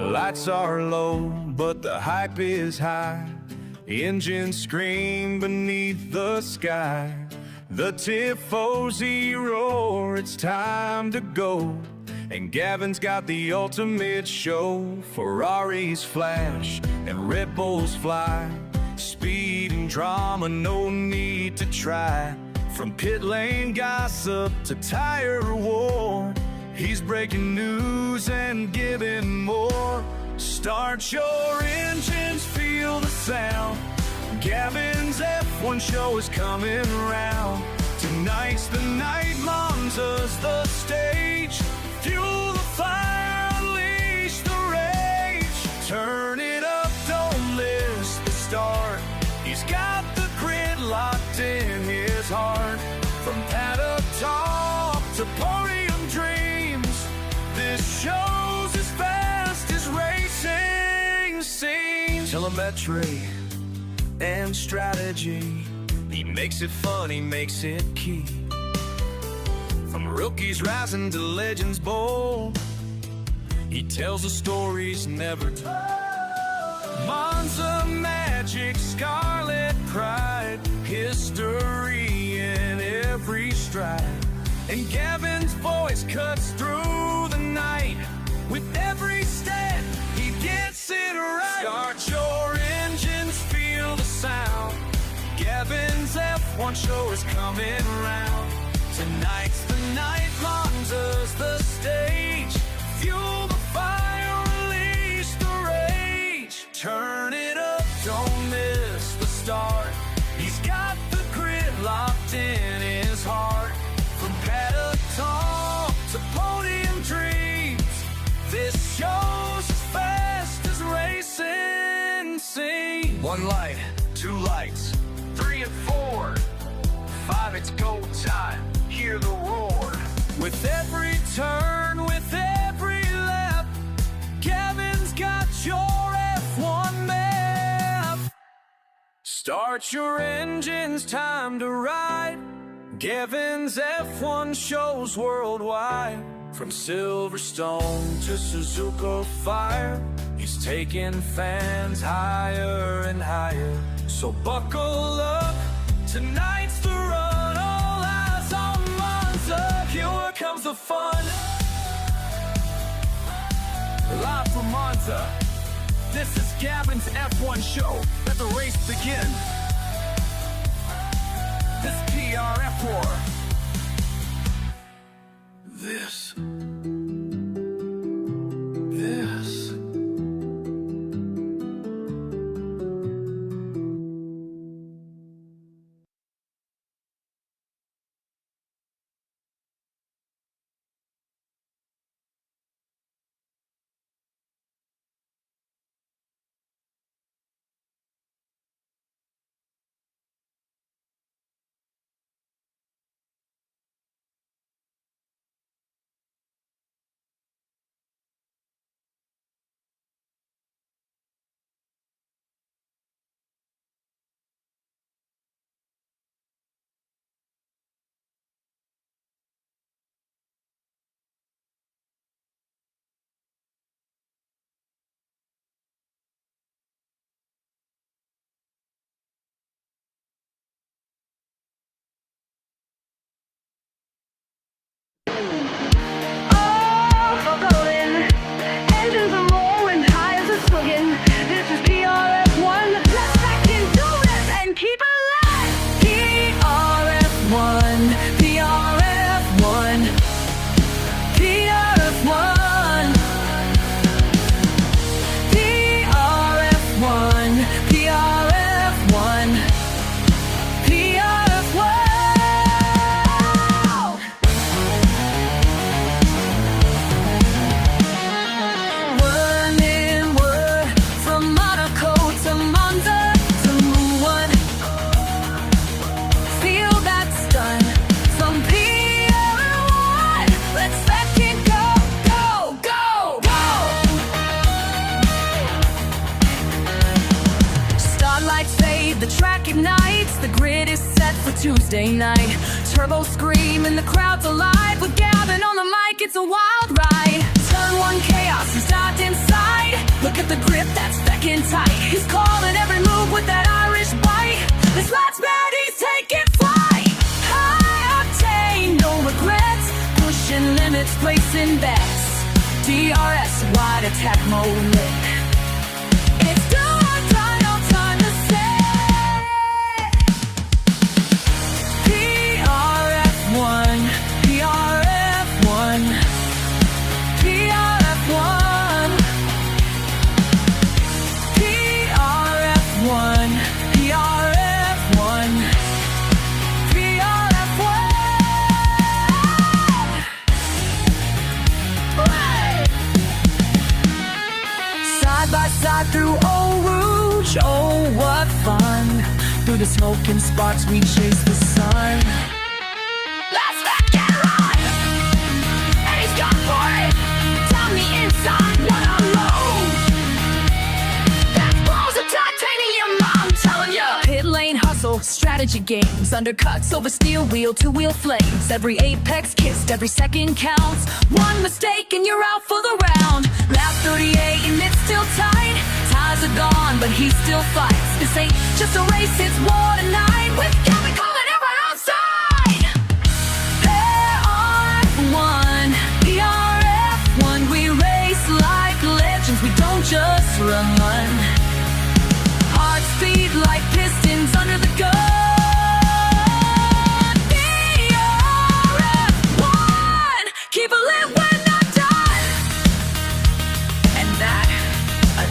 Lights are low, but the hype is high. Engines scream beneath the sky. The tifosi roar, it's time to go. And Gavin's got the ultimate show. Ferraris flash and Red Bulls fly. Speed and drama, no need to try. From pit lane gossip to tire war, he's breaking news and giving more. Start your engines, feel the sound. Gavin's F1 show is coming around. Tonight's the night, Monza's the stage. Fuel the fire, unleash the rage. Turn it up, don't miss the start. He's got the grid locked in his heart. From paddock top to podium dreams, this show's as fast as racing seems. Telemetry and strategy, he makes it fun, he makes it key. From rookies rising to legends bold, he tells the stories never told. Monza magic, scarlet pride, history in every stride. And Gavin's voice cuts through the night. With every step, he gets it right. Start your engines, feel the sound. Gavin's F1 show is coming around. Tonight's the night, Monza's the stage. Fuel the fire, release the rage. Turn it up, don't miss the start. He's got the grid locked in his heart. From paddock top to podium dreams, this show's as fast as racing seems. One light, two lights, 3 and 4, 5, it's go time. Hear the roar. With every turn, with every lap, Gavin's got your F1 map. Start your engines, time to ride. Gavin's F1 shows worldwide. From Silverstone to Suzuka Fire, he's taking fans higher and higher. So buckle up, tonight's the run. All eyes on Monza, here comes the fun. Live from Monza, this is Gavin's F1 show. Let the race begin. This PRF1. This. The track ignites, the grid is set for Tuesday night. Turbo scream and the crowd's alive. With Gavin on the mic, it's a wild ride. Turn 1 chaos, he's dived inside. Look at the grip that's feckin' tight. He's calling every move with that Irish bite. This lad's mad, he's taking flight. High octane, no regrets. Pushing limits, placing bets. DRS, wide attack mode lit. It's do or die, no time to say. PRF1, PRF1, PRF1, PRF1, PRF1, PRF1. Side by side through Eau Rouge, oh what fun. Through the smoke and sparks we chase the sun. Let's fucking run! And he's gone for it! Down the inside, what a load! That balls of titanium, I'm telling ya! Pit lane hustle, strategy games, undercuts over steel wheel to wheel flames. Every apex kissed, every second counts. One mistake and you're out for the round. Lap 38 and it's still tight. Ties are gone, but he still fights. This ain't just a race, it's war tonight. With chemical and everyone outside. PRF1, PRF1, we race like legends. We don't just run. Heart speed like pistons under the gun. PRF1, keep it lit when I'm done. And that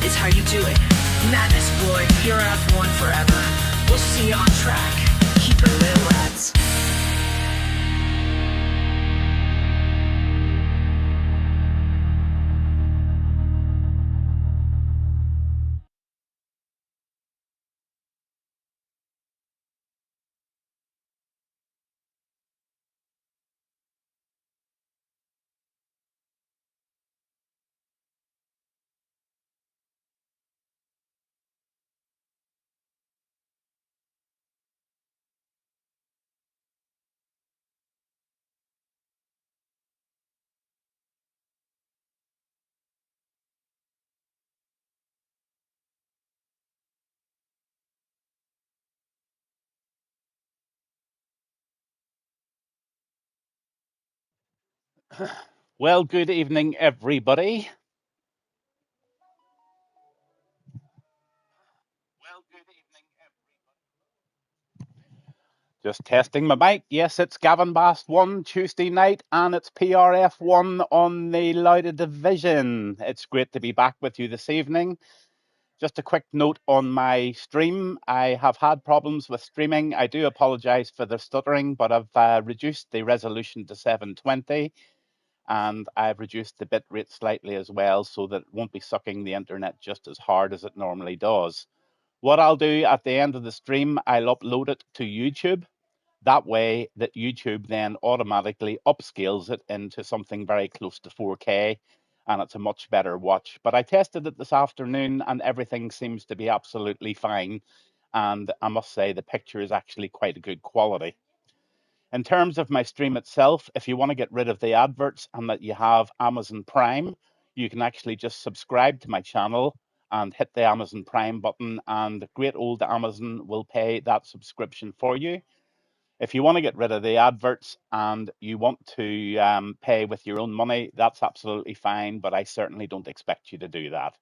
is how you do it. Madness, boy, PRF1 forever. We'll see you on track. Keep it lit, lads. Well, good evening, everybody. Just testing my mic. Yes, it's Gavin Bass 1 Tuesday night, and it's PRF1 on the Lauda division. It's great to be back with you this evening. Just a quick note on my stream. I have had problems with streaming. I do apologise for the stuttering, but I've reduced the resolution to 720, and I've reduced the bit rate slightly as well so that it won't be sucking the internet just as hard as it normally does. What I'll do at the end of the stream, I'll upload it to YouTube. That way that YouTube then automatically upscales it into something very close to 4K, and it's a much better watch. But I tested it this afternoon and everything seems to be absolutely fine. And I must say the picture is actually quite a good quality. In terms of my stream itself, if you want to get rid of the adverts and that you have Amazon Prime, you can actually just subscribe to my channel and hit the Amazon Prime button, and great old Amazon will pay that subscription for you. If you want to get rid of the adverts and you want to pay with your own money, that's absolutely fine, but I certainly don't expect you to do that.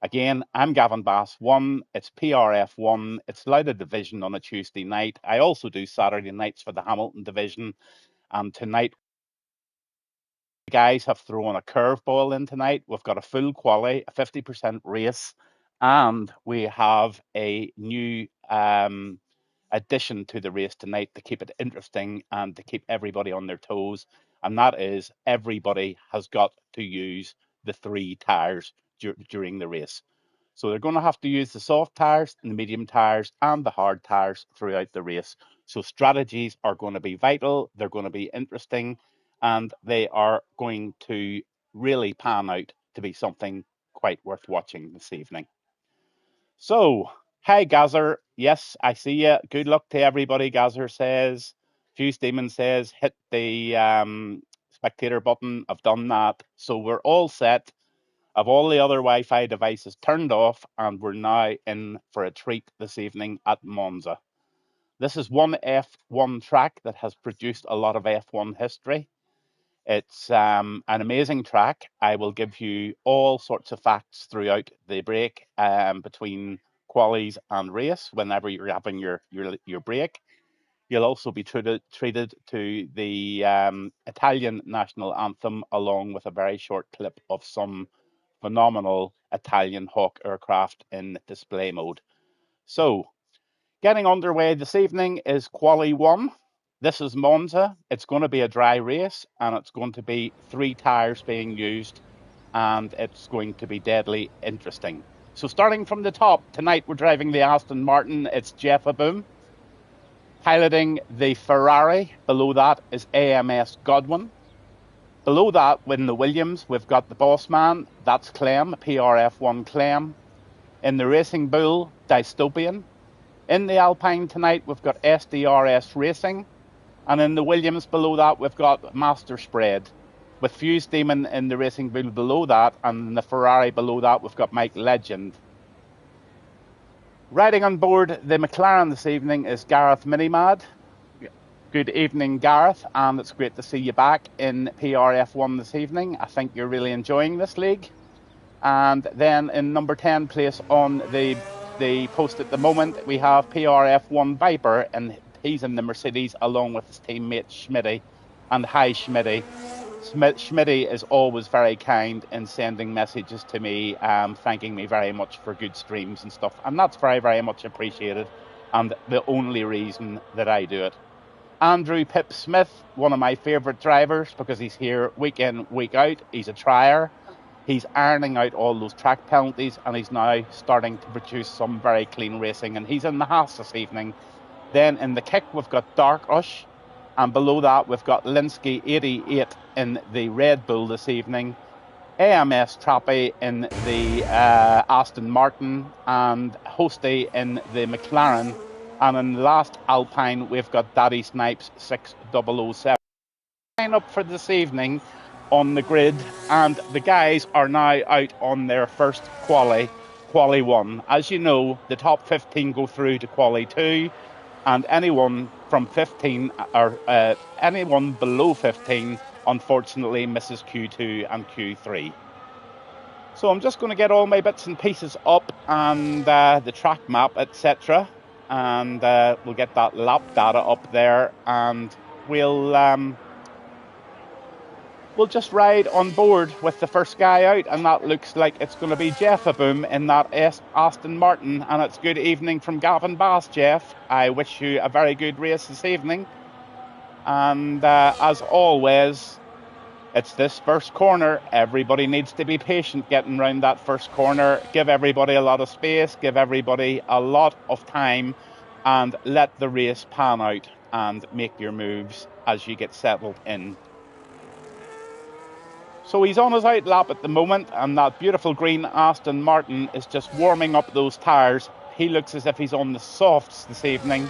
Again, I'm Gavin Bass 1, it's PRF1, it's Lauda Division on a Tuesday night. I also do Saturday nights for the Hamilton Division, and tonight the guys have thrown a curveball in tonight. We've got a full quali, a 50% race, and we have a new addition to the race tonight to keep it interesting and to keep everybody on their toes, and that is everybody has got to use the 3 tyres during the race. So they're going to have to use the soft tyres and the medium tyres and the hard tyres throughout the race. So strategies are going to be vital, they're going to be interesting, and they are going to really pan out to be something quite worth watching this evening. So, hi Gazer. Yes, I see you. Good luck to everybody, Gazer says. Fuse Demon says, hit the spectator button. I've done that. So we're all set. Have all the other Wi-Fi devices turned off, and we're now in for a treat this evening at Monza. This is one F1 track that has produced a lot of F1 history. It's an amazing track. I will give you all sorts of facts throughout the break between qualies and race whenever you're having your break. You'll also be treated to the Italian national anthem along with a very short clip of some phenomenal Italian Hawk aircraft in display mode. So, getting underway this evening is Quali 1. This is Monza. It's going to be a dry race, and it's going to be 3 tyres being used, and it's going to be deadly interesting. So starting from the top, tonight we're driving the Aston Martin. It's Jeff Aboom. Piloting the Ferrari. Below that is AMS Godwin. Below that, in the Williams, we've got the boss man. That's Clem, PRF1 Clem. In the Racing Bull, Dystopian. In the Alpine tonight, we've got SDRS Racing. And in the Williams below that, we've got Master Spread. With Fuse Demon in the Racing Bull below that, and in the Ferrari below that, we've got Mike Legend. Riding on board the McLaren this evening is Gareth Minimad. Good evening, Gareth, and it's great to see you back in PRF1 this evening. I think you're really enjoying this league. And then in number 10 place on the post at the moment, we have PRF1 Viper, and he's in the Mercedes along with his teammate Schmitty. And hi, Schmitty. Schmitty is always very kind in sending messages to me, thanking me very much for good streams and stuff. And that's very, very much appreciated, and the only reason that I do it. Andrew Pip Smith, one of my favourite drivers, because he's here week in, week out. He's a trier. He's ironing out all those track penalties, and he's now starting to produce some very clean racing, and he's in the Haas this evening. Then in the kick, we've got Dark Rush, and below that, we've got Linsky 88 in the Red Bull this evening, AMS Trappy in the Aston Martin, and Hosty in the McLaren, and in the last Alpine, we've got Daddy Snipes 6007. Line up for this evening on the grid, and the guys are now out on their first quali 1. As you know, the top 15 go through to quali 2, and anyone from 15 or anyone below 15 unfortunately misses Q2 and Q3. So I'm just going to get all my bits and pieces up, and the track map, etc., and we'll get that lap data up there, and we'll just ride on board with the first guy out, and that looks like it's going to be Jeff Aboom in that Aston Martin. And it's good evening from Gavin Bass, Jeff. I wish you a very good race this evening. And as always, it's this first corner. Everybody needs to be patient getting round that first corner. Give everybody a lot of space, give everybody a lot of time, and let the race pan out and make your moves as you get settled in. So he's on his out lap at the moment, and that beautiful green Aston Martin is just warming up those tyres. He looks as if he's on the softs this evening.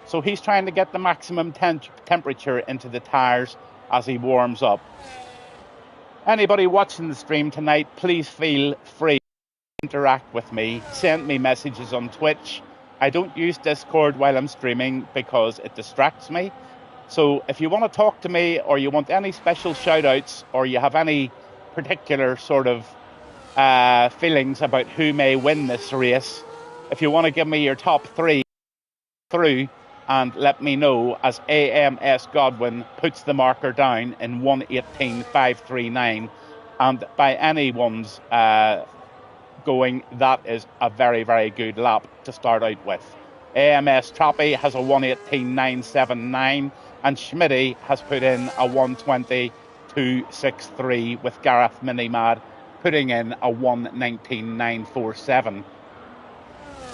So he's trying to get the maximum temperature into the tyres as he warms up. Anybody watching the stream tonight, please feel free to interact with me. Send me messages on Twitch. I don't use Discord while I'm streaming because it distracts me. So if you want to talk to me, or you want any special shout outs, or you have any particular sort of feelings about who may win this race, if you want to give me your top 3 through, and let me know as AMS Godwin puts the marker down in 1:18.539, and by anyone's going, that is a very, very good lap to start out with. AMS Trappy has a 1:18.979, and Schmitty has put in a 1:20.263, with Gareth Minimad putting in a 1:19.947.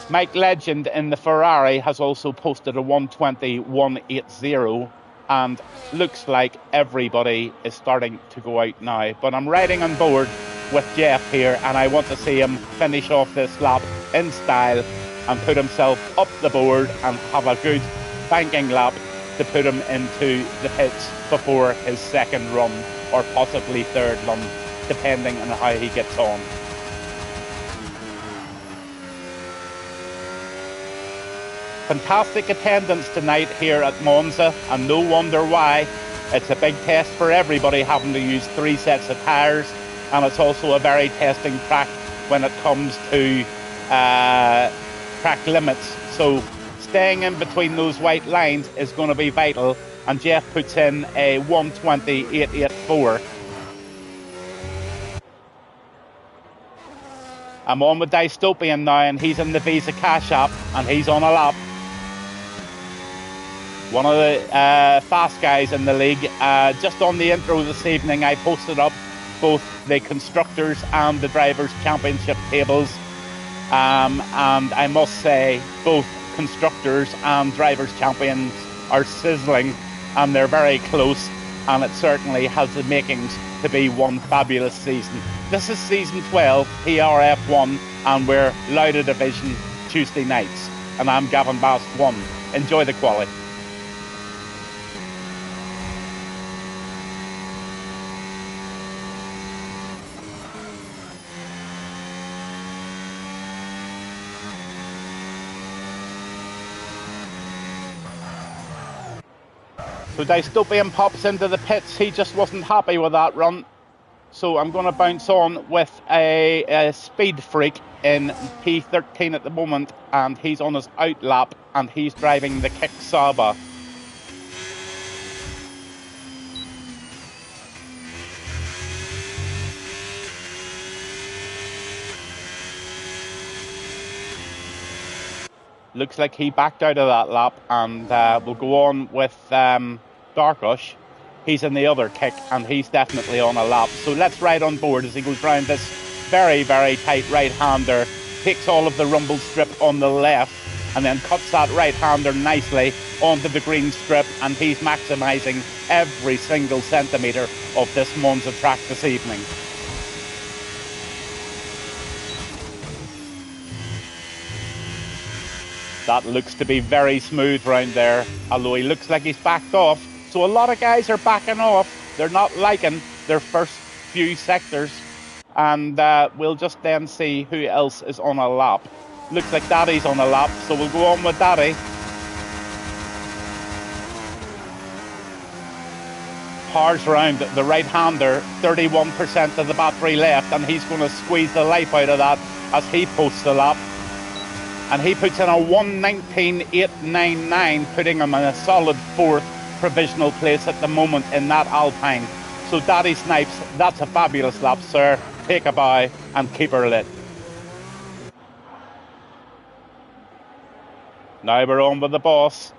Mike Legend in the Ferrari has also posted a 1:20.180, and looks like everybody is starting to go out now. But I'm riding on board with Jeff here, and I want to see him finish off this lap in style and put himself up the board and have a good banking lap to put him into the pits before his second run, or possibly third run, depending on how he gets on. Fantastic attendance tonight here at Monza, and no wonder why. It's a big test for everybody, having to use 3 sets of tyres, and it's also a very testing track when it comes to track limits. So staying in between those white lines is going to be vital, and Jeff puts in a 1:20.884. I'm on with Dystopian now, and he's in the Visa Cash app, and he's on a lap. One of the fast guys in the league. Just on the intro this evening, I posted up both the Constructors and the Drivers' Championship tables. And I must say, both Constructors and Drivers' Champions are sizzling, and they're very close, and it certainly has the makings to be one fabulous season. This is season 12, PRF1, and we're Lauda Division Tuesday nights. And I'm Gavin Bast 1. Enjoy the quali. So Dystopian pops into the pits. He just wasn't happy with that run. So I'm going to bounce on with a speed freak in P13 at the moment, and he's on his out lap, and he's driving the Kick Saba. Looks like he backed out of that lap, and we'll go on with Darkush. He's in the other kick, and he's definitely on a lap. So let's ride on board as he goes round this very, very tight right-hander, takes all of the rumble strip on the left, and then cuts that right-hander nicely onto the green strip, and he's maximising every single centimetre of this Monza track this evening. That looks to be very smooth round there, although he looks like he's backed off. So a lot of guys are backing off. They're not liking their first few sectors. And we'll just then see who else is on a lap. Looks like Daddy's on a lap, so we'll go on with Daddy. Powers round the right-hander, 31% of the battery left, and he's going to squeeze the life out of that as he posts the lap. And he puts in a 1:19.899, putting him in a solid 4th provisional place at the moment in that Alpine. So Daddy Snipes, that's a fabulous lap, sir. Take a bow and keep her lit. Now we're on with the boss.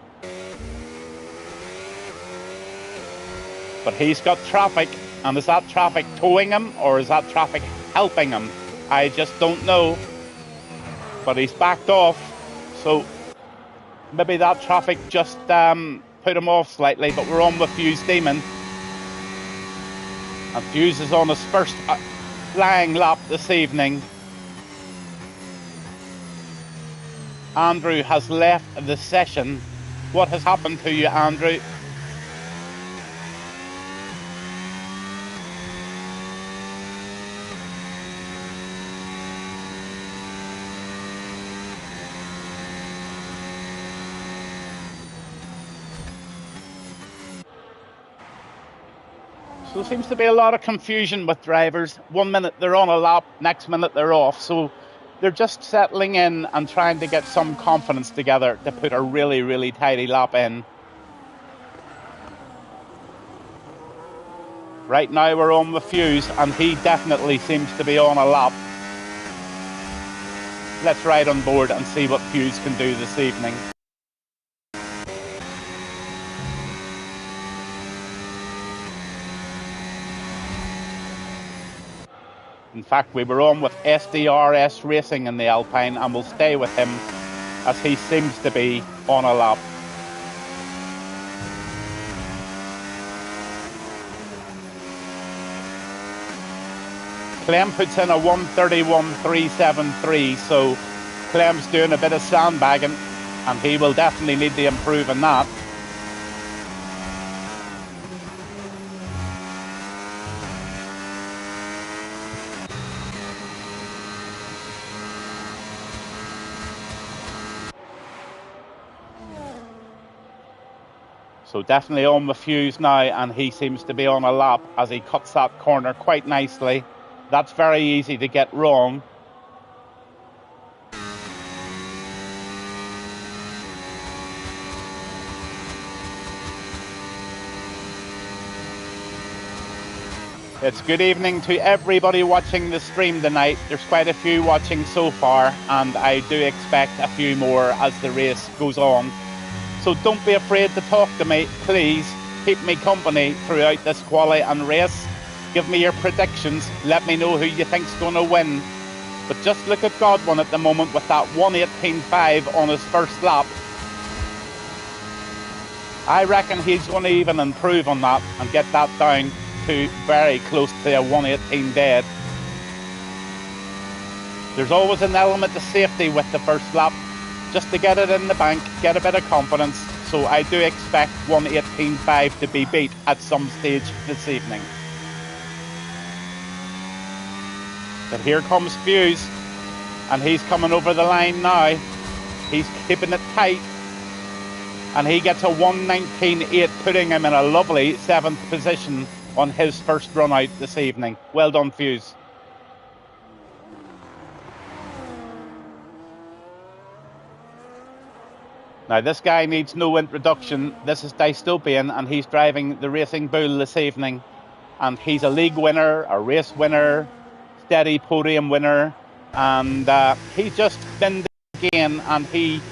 But he's got traffic, and is that traffic towing him, or is that traffic helping him? I just don't know. But he's backed off, so maybe that traffic just put him off slightly. But we're on with Fuse Demon, and Fuse is on his first flying lap this evening. Andrew has left the session. What has happened to you, Andrew? So there seems to be a lot of confusion with drivers. 1 minute they're on a lap, next minute they're off. So they're just settling in and trying to get some confidence together to put a really, really tidy lap in. Right now we're on with Fuse, and he definitely seems to be on a lap. Let's ride on board and see what Fuse can do this evening. In fact, we were on with SDRS Racing in the Alpine, and we'll stay with him as he seems to be on a lap. Clem puts in a 1:31.373, so Clem's doing a bit of sandbagging, and he will definitely need to improve on that. So definitely on the fuse now, and he seems to be on a lap as he cuts that corner quite nicely. That's very easy to get wrong. It's good evening to everybody watching the stream tonight. There's quite a few watching so far, and I do expect a few more as the race goes on. So don't be afraid to talk to me, please. Keep me company throughout this quali and race. Give me your predictions. Let me know who you think's going to win. But just look at Godwin at the moment with that 1:18.5 on his first lap. I reckon he's going to even improve on that and get that down to very close to a 1:18 dead. There's always an element of safety with the first lap, just to get it in the bank, get a bit of confidence. So I do expect 1:18.5 to be beat at some stage this evening. But here comes Fuse, and he's coming over the line now. He's keeping it tight, and he gets a 1:19.8, putting him in a lovely 7th position on his first run out this evening. Well done, Fuse. Now, this guy needs no introduction. This is Dystopian, and he's driving the Racing Bull this evening. And he's a league winner, a race winner, steady podium winner. And he just binned again, and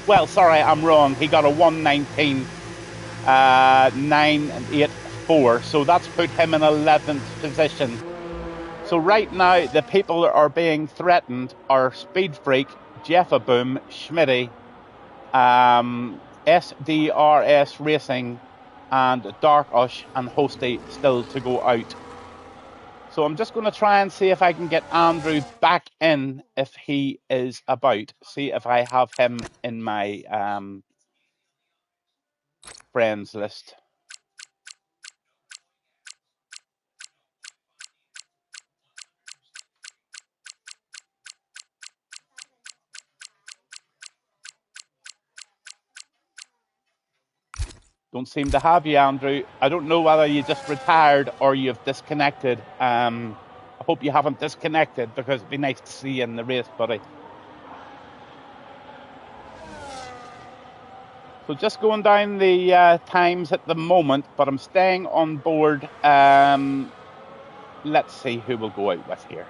well, sorry, I'm wrong. He got a 1:19.984. So that's put him in 11th position. So right now, the people that are being threatened are Speed Freak, Jeffaboom, Schmitty, SDRS Racing, and Dark Ush and Hosty still to go out. So I'm just going to try and see if I can get Andrew back in if he is about. See if I have him in my friends list. Don't seem to have you, Andrew. I don't know whether you just retired or you've disconnected. I hope you haven't disconnected, because it'd be nice to see you in the race, buddy. So just going down the times at the moment, but I'm staying on board. Let's see who we'll go out with here.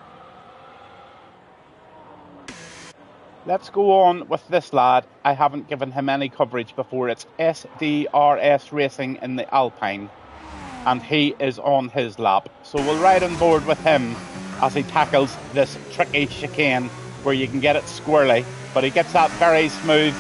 Let's go on with this lad. I haven't given him any coverage before. It's SDRS Racing in the Alpine, and he is on his lap. So we'll ride on board with him as he tackles this tricky chicane where you can get it squirrely, but he gets that very smooth.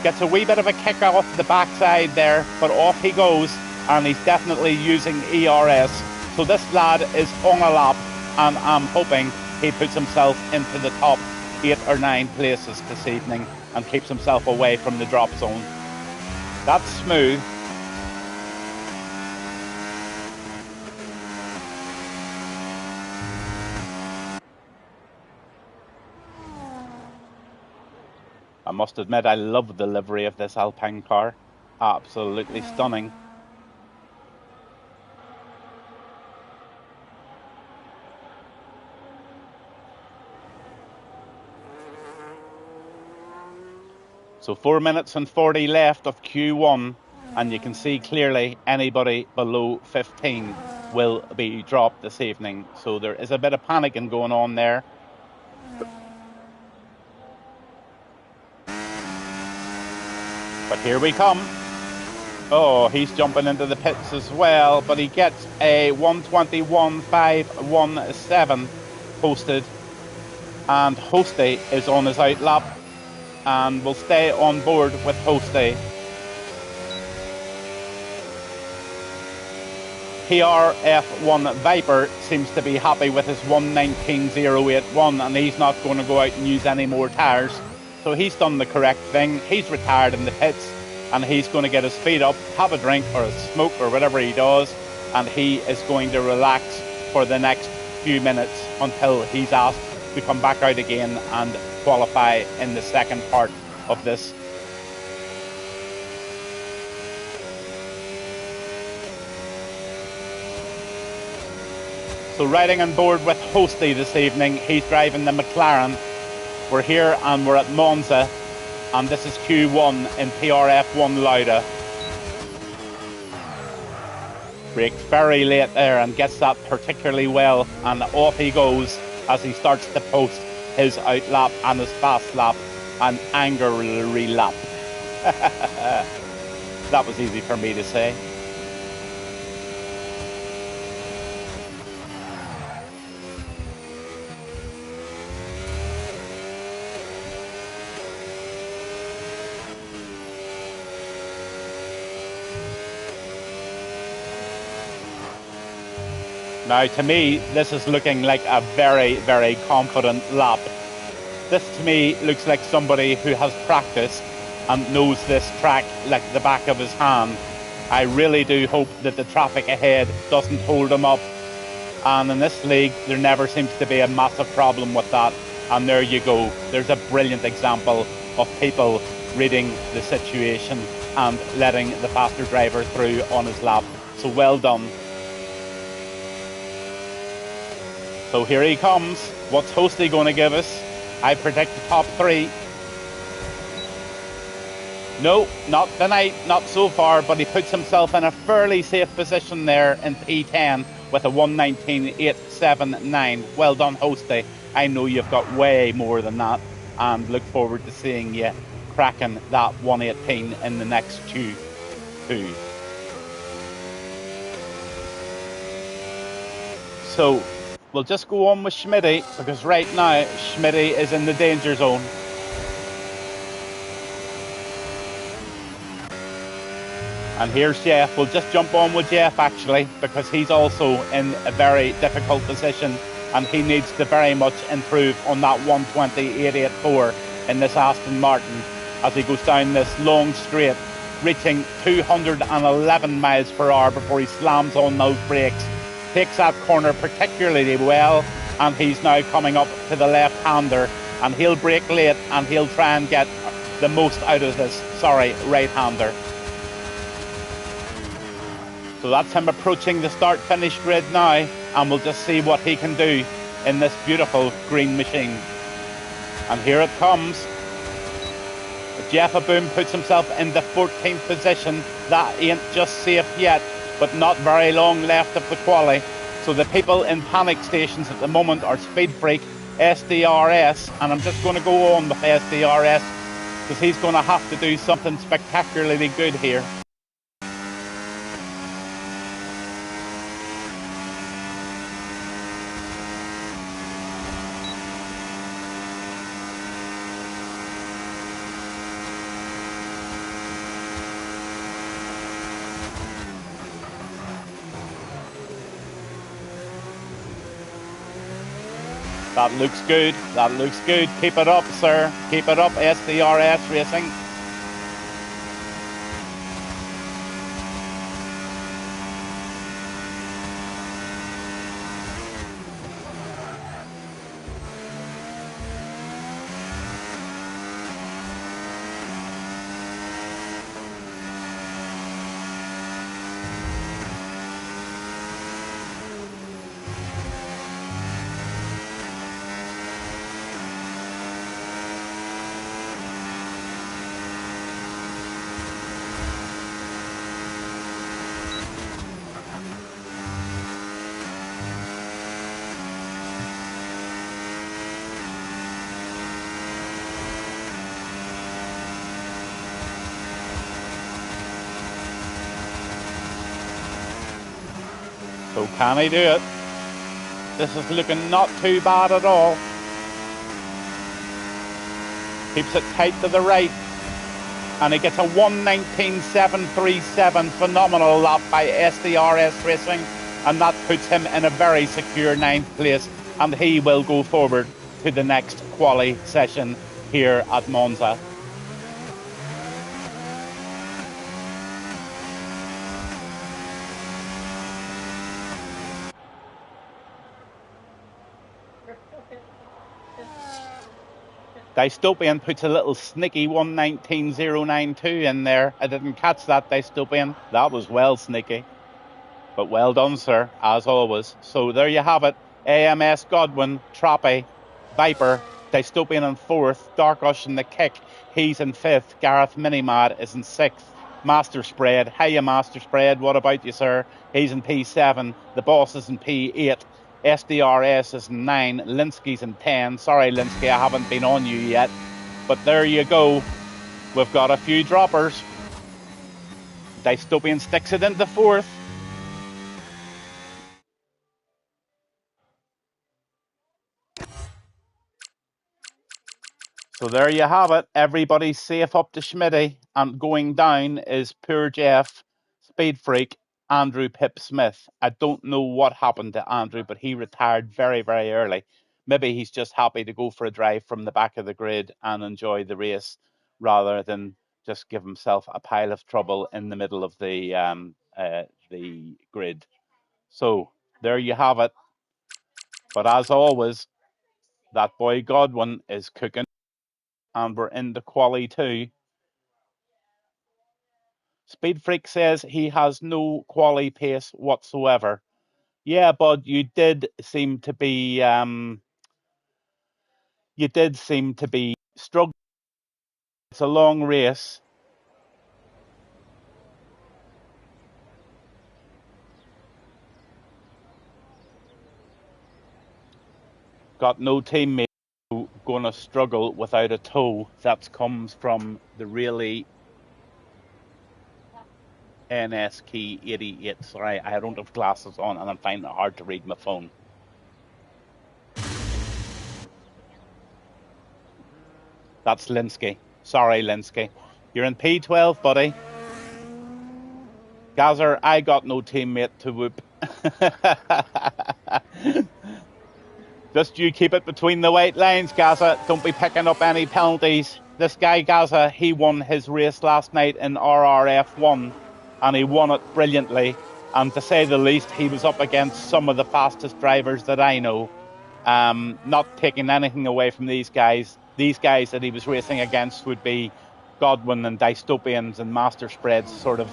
Gets a wee bit of a kick off the backside there, but off he goes, and he's definitely using ERS. So this lad is on a lap, and I'm hoping he puts himself into the top 8 or 9 places this evening and keeps himself away from the drop zone. That's smooth. I must admit, I love the livery of this Alpine car. Absolutely stunning. So 4 minutes and 40 left of Q1, and you can see clearly anybody below 15 will be dropped this evening. So there is a bit of panicking going on there. But here we come. Oh, he's jumping into the pits as well, but he gets a 1:21.517 posted, and Hosty is on his out lap, and will stay on board with Hosty. PRF1 Viper seems to be happy with his 1:19.081, and he's not going to go out and use any more tyres. So he's done the correct thing. He's retired in the pits, and he's going to get his feet up, have a drink or a smoke or whatever he does, and he is going to relax for the next few minutes until he's asked to come back out again and qualify in the second part of this. So riding on board with Hosty this evening, he's driving the McLaren. We're here and we're at Monza, and this is Q1 in PRF1 Lauda. Brakes very late there and gets that particularly well, and off he goes as he starts to post his out lap and his fast lap and angry lap. That was easy for me to say. Now, to me, this is looking like a very, very confident lap. This, to me, looks like somebody who has practiced and knows this track like the back of his hand. I really do hope that the traffic ahead doesn't hold him up. And in this league, there never seems to be a massive problem with that. And there you go. There's a brilliant example of people reading the situation and letting the faster driver through on his lap. So well done. So here he comes. What's Hosty going to give us? I predict the top three. No, not tonight, not so far, but he puts himself in a fairly safe position there in P10 with a 1:19.879. Well done, Hosty. I know you've got way more than that, and look forward to seeing you cracking that 1:18 in the next Q2. So we'll just go on with Schmitty, because right now Schmitty is in the danger zone. And here's Jeff. We'll just jump on with Jeff actually, because he's also in a very difficult position and he needs to very much improve on that 1:20.884 in this Aston Martin as he goes down this long straight, reaching 211 miles per hour before he slams on those brakes. Takes that corner particularly well, and he's now coming up to the left-hander, and he'll brake late and he'll try and get the most out of this, right-hander. So that's him approaching the start-finish grid now, and we'll just see what he can do in this beautiful green machine. And here it comes. Jeff Aboom puts himself in the 14th position. That ain't just safe yet, but not very long left of the quali. So the people in panic stations at the moment are Speed Freak, SDRS, and I'm just going to go on with SDRS because he's going to have to do something spectacularly good here. That looks good. That looks good. Keep it up, sir. Keep it up, SDRS Racing. So can he do it? This is looking not too bad at all. Keeps it tight to the right. And he gets a 1:19.737 phenomenal lap by SDRS Racing. And that puts him in a very secure 9th place. And he will go forward to the next quali session here at Monza. Dystopian puts a little sneaky 1:19.092 in there. I didn't catch that, Dystopian. That was well sneaky. But well done, sir, as always. So there you have it. AMS Godwin, Trappy, Viper, Dystopian in fourth, Darkosh in the kick. He's in fifth. Gareth Minimad is in sixth. Master Spread. Hiya, Master Spread. What about you, sir? He's in P7. The boss is in P8. SDRS is in 9. Linsky's in 10. Sorry, Linsky, I haven't been on you yet. But there you go. We've got a few droppers. Dystopian sticks it into fourth. So there you have it. Everybody's safe up to Schmitty, and going down is Poor Jeff, Speed Freak, Andrew Pip Smith. I don't know what happened to Andrew, but he retired very, very early. Maybe he's just happy to go for a drive from the back of the grid and enjoy the race rather than just give himself a pile of trouble in the middle of the grid. So there you have it. But as always, that boy Godwin is cooking, and we're in the quali too. Speed Freak says he has no quali pace whatsoever. Yeah, bud, you did seem to be struggling. It's a long race. Got no teammate, gonna struggle without a tow. That comes from the really NS key 88. Sorry, I don't have glasses on and I'm finding it hard to read my phone. That's Linsky. Sorry, Linsky. You're in P12, buddy. Gazer, I got no teammate to whoop. Just you keep it between the white lines, Gaza. Don't be picking up any penalties. This guy, Gaza, he won his race last night in PRF1, and he won it brilliantly. And to say the least, he was up against some of the fastest drivers that I know. Not taking anything away from these guys. These guys that he was racing against would be Godwin and Dystopians and Master Spreads sort of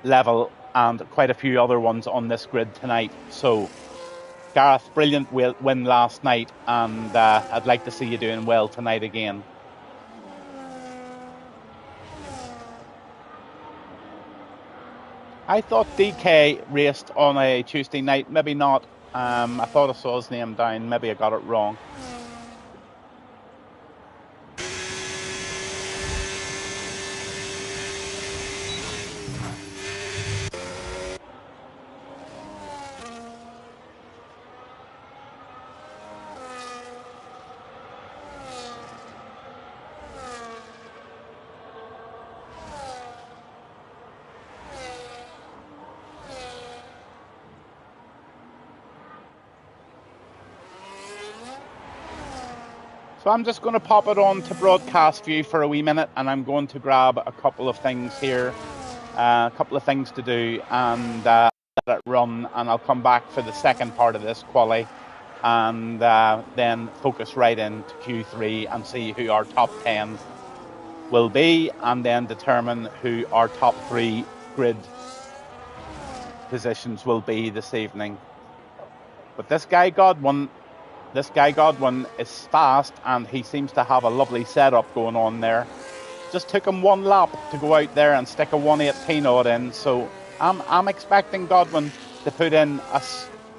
level, and quite a few other ones on this grid tonight. So Gareth, brilliant win last night, and I'd like to see you doing well tonight again. I thought DK raced on a Tuesday night. Maybe not. I thought I saw his name down. Maybe I got it wrong. So I'm just going to pop it on to broadcast view for a wee minute, and I'm going to grab a couple of things here, a couple of things to do, and let it run, and I'll come back for the second part of this quali, and then focus right into Q3 and see who our top 10 will be, and then determine who our top 3 grid positions will be this evening. But this guy Godwin is fast, and he seems to have a lovely setup going on there. Just took him one lap to go out there and stick a 118 odd in. So I'm expecting Godwin to put in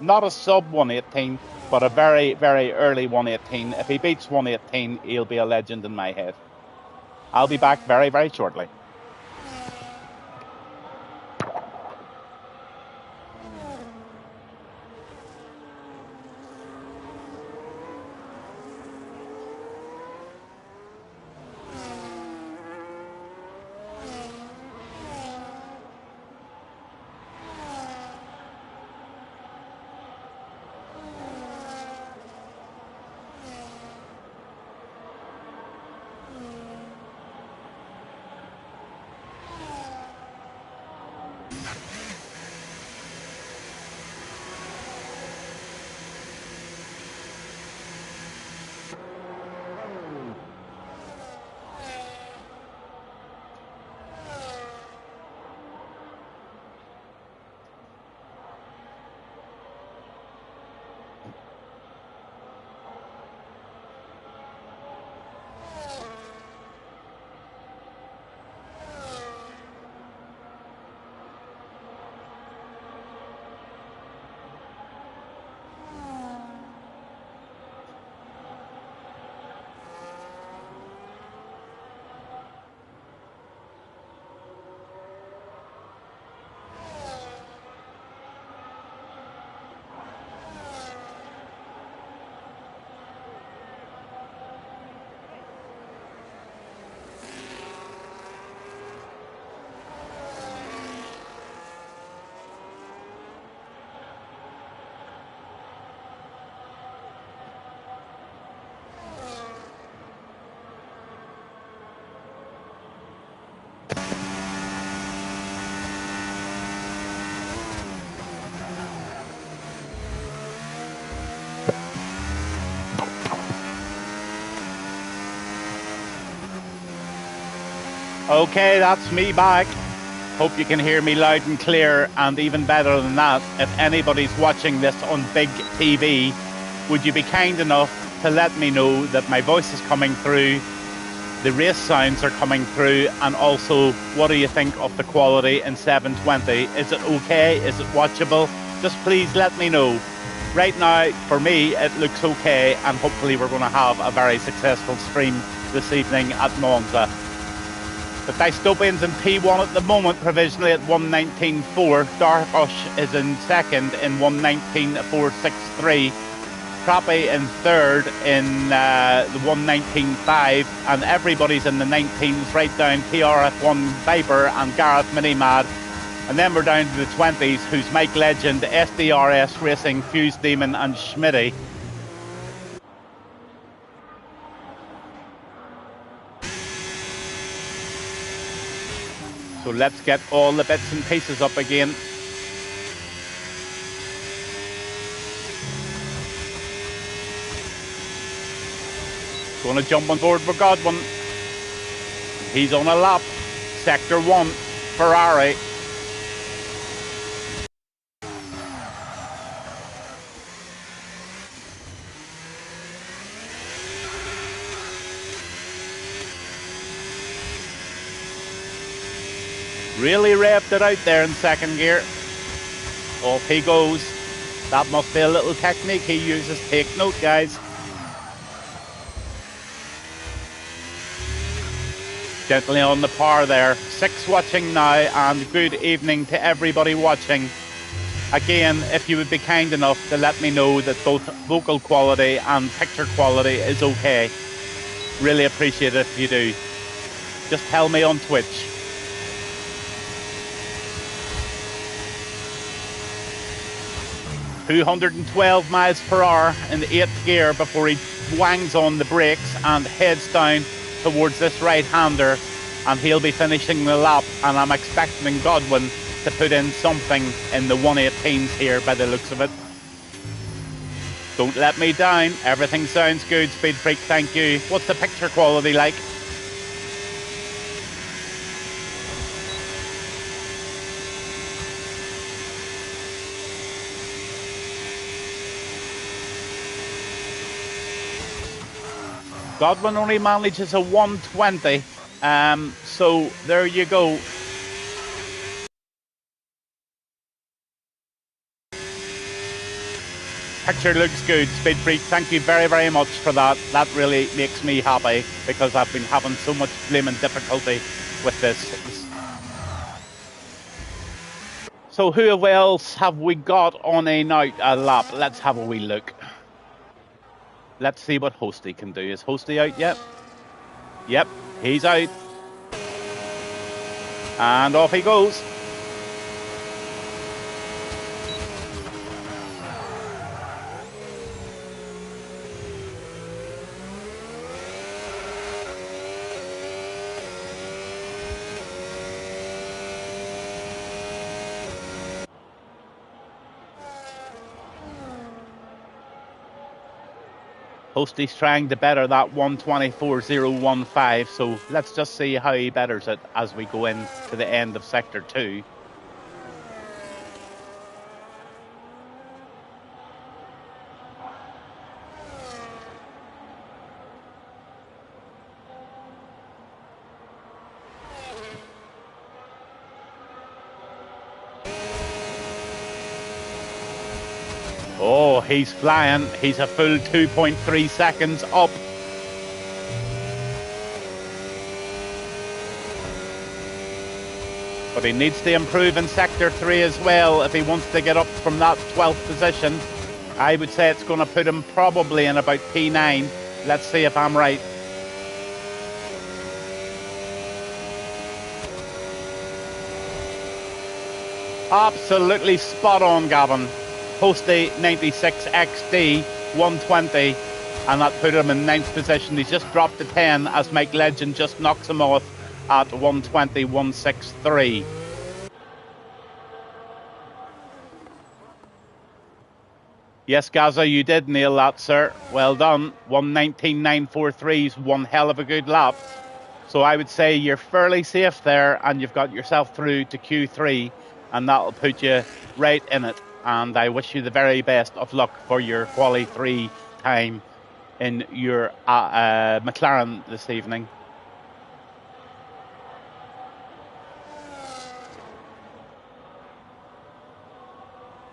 not a sub 118, but a very, very early 118. If he beats 118, he'll be a legend in my head. I'll be back very, very shortly. Okay, that's me back. Hope you can hear me loud and clear, and even better than that, if anybody's watching this on big TV, would you be kind enough to let me know that my voice is coming through, the race sounds are coming through, and also what do you think of the quality in 720? Is it okay? Is it watchable? Just please let me know. Right now, for me, it looks okay, and hopefully we're going to have a very successful stream this evening at Monza. The dystopian's in P1 at the moment, provisionally at 119.4. Darkosh is in second in 119.463. Crappy in third in the 119.5, and everybody's in the 19s, right down PRF1 Viper and Gareth Minimad. And then we're down to the 20s, who's Mike Legend, SDRS Racing, Fuse Demon and Schmitty. So let's get all the bits and pieces up again. Going to jump on board for Godwin. He's on a lap. Sector 1, Ferrari. Really revved it out there in second gear. Off he goes. That must be a little technique he uses. Take note, guys. Gently on the par there. 6 watching now, and good evening to everybody watching. Again, if you would be kind enough to let me know that both vocal quality and picture quality is okay. Really appreciate it if you do. Just tell me on Twitch. .212 miles per hour in the 8th gear before he wangs on the brakes and heads down towards this right-hander, and he'll be finishing the lap, and I'm expecting Godwin to put in something in the 118s here by the looks of it. Don't let me down. Everything sounds good, Speed Freak, thank you. What's the picture quality like? Godwin only manages a 120, so there you go. Picture looks good, Speed Freak. Thank you very, very much for that. That really makes me happy because I've been having so much blaming difficulty with this. So who else have we got on a lap? Let's have a wee look. Let's see what Hosty can do. Is Hosty out yet? Yep, he's out. And off he goes. Hosty's trying to better that 124.015, so let's just see how he betters it as we go in to the end of Sector 2. Oh, he's flying. He's a full 2.3 seconds up. But he needs to improve in Sector 3 as well if he wants to get up from that 12th position. I would say it's going to put him probably in about P9. Let's see if I'm right. Absolutely spot on, Gavin. Hosty 96 XD 120, and that put him in 9th position. He's just dropped to 10 as Mike Legend just knocks him off at 120.163. Yes, Gaza, you did nail that, sir. Well done. 119.943 is one hell of a good lap. So I would say you're fairly safe there, and you've got yourself through to Q3, and that'll put you right in it. And I wish you the very best of luck for your Quali 3 time in your McLaren this evening.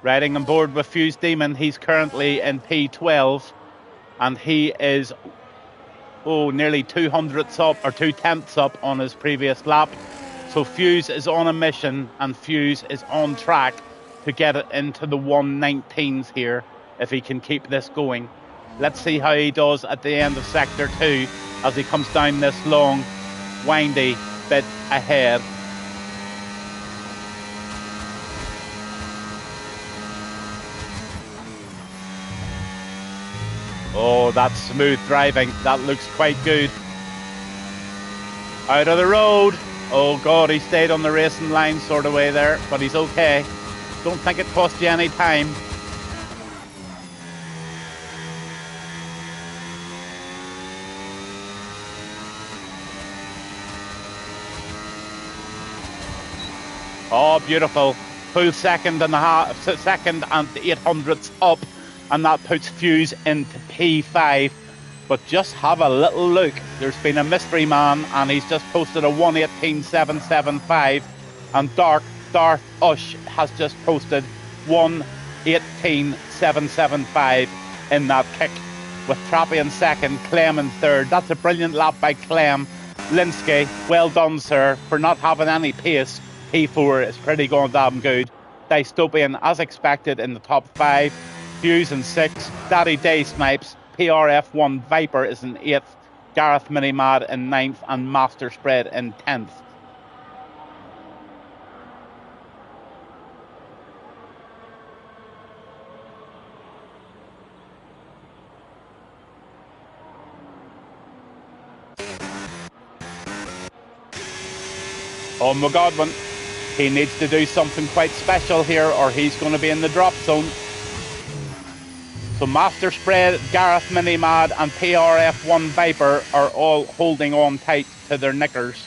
Riding on board with Fuse Demon, he's currently in P12, and he is nearly 200ths up or 2/10ths up on his previous lap. So Fuse is on a mission, and Fuse is on track to get it into the 119s here if he can keep this going. Let's see how he does at the end of Sector 2 as he comes down this long, windy bit ahead. Oh, that's smooth driving. That looks quite good. Out of the road. Oh God, he stayed on the racing line sort of way there, but he's okay. Don't think it cost you any time. Oh, beautiful. Full second and 800ths up, and that puts Fuse into P5. But just have a little look. There's been a mystery man, and he's just posted a 1:18.775, and Darth Ush has just posted 1:18.775 in that kick, with Trappy in second, Clem in third. That's a brilliant lap by Clem. Linsky, well done, sir, for not having any pace. P4 is pretty goddamn good. Dystopian, as expected, in the top 5. Fuse in 6. Daddy Day Snipes. PRF1 Viper is in 8th. Gareth Minimad in 9th. And Master Spread in 10th. Oh, Godwin. He needs to do something quite special here, or he's going to be in the drop zone. So Master Spread, Gareth Minimad and PRF1 Viper are all holding on tight to their knickers.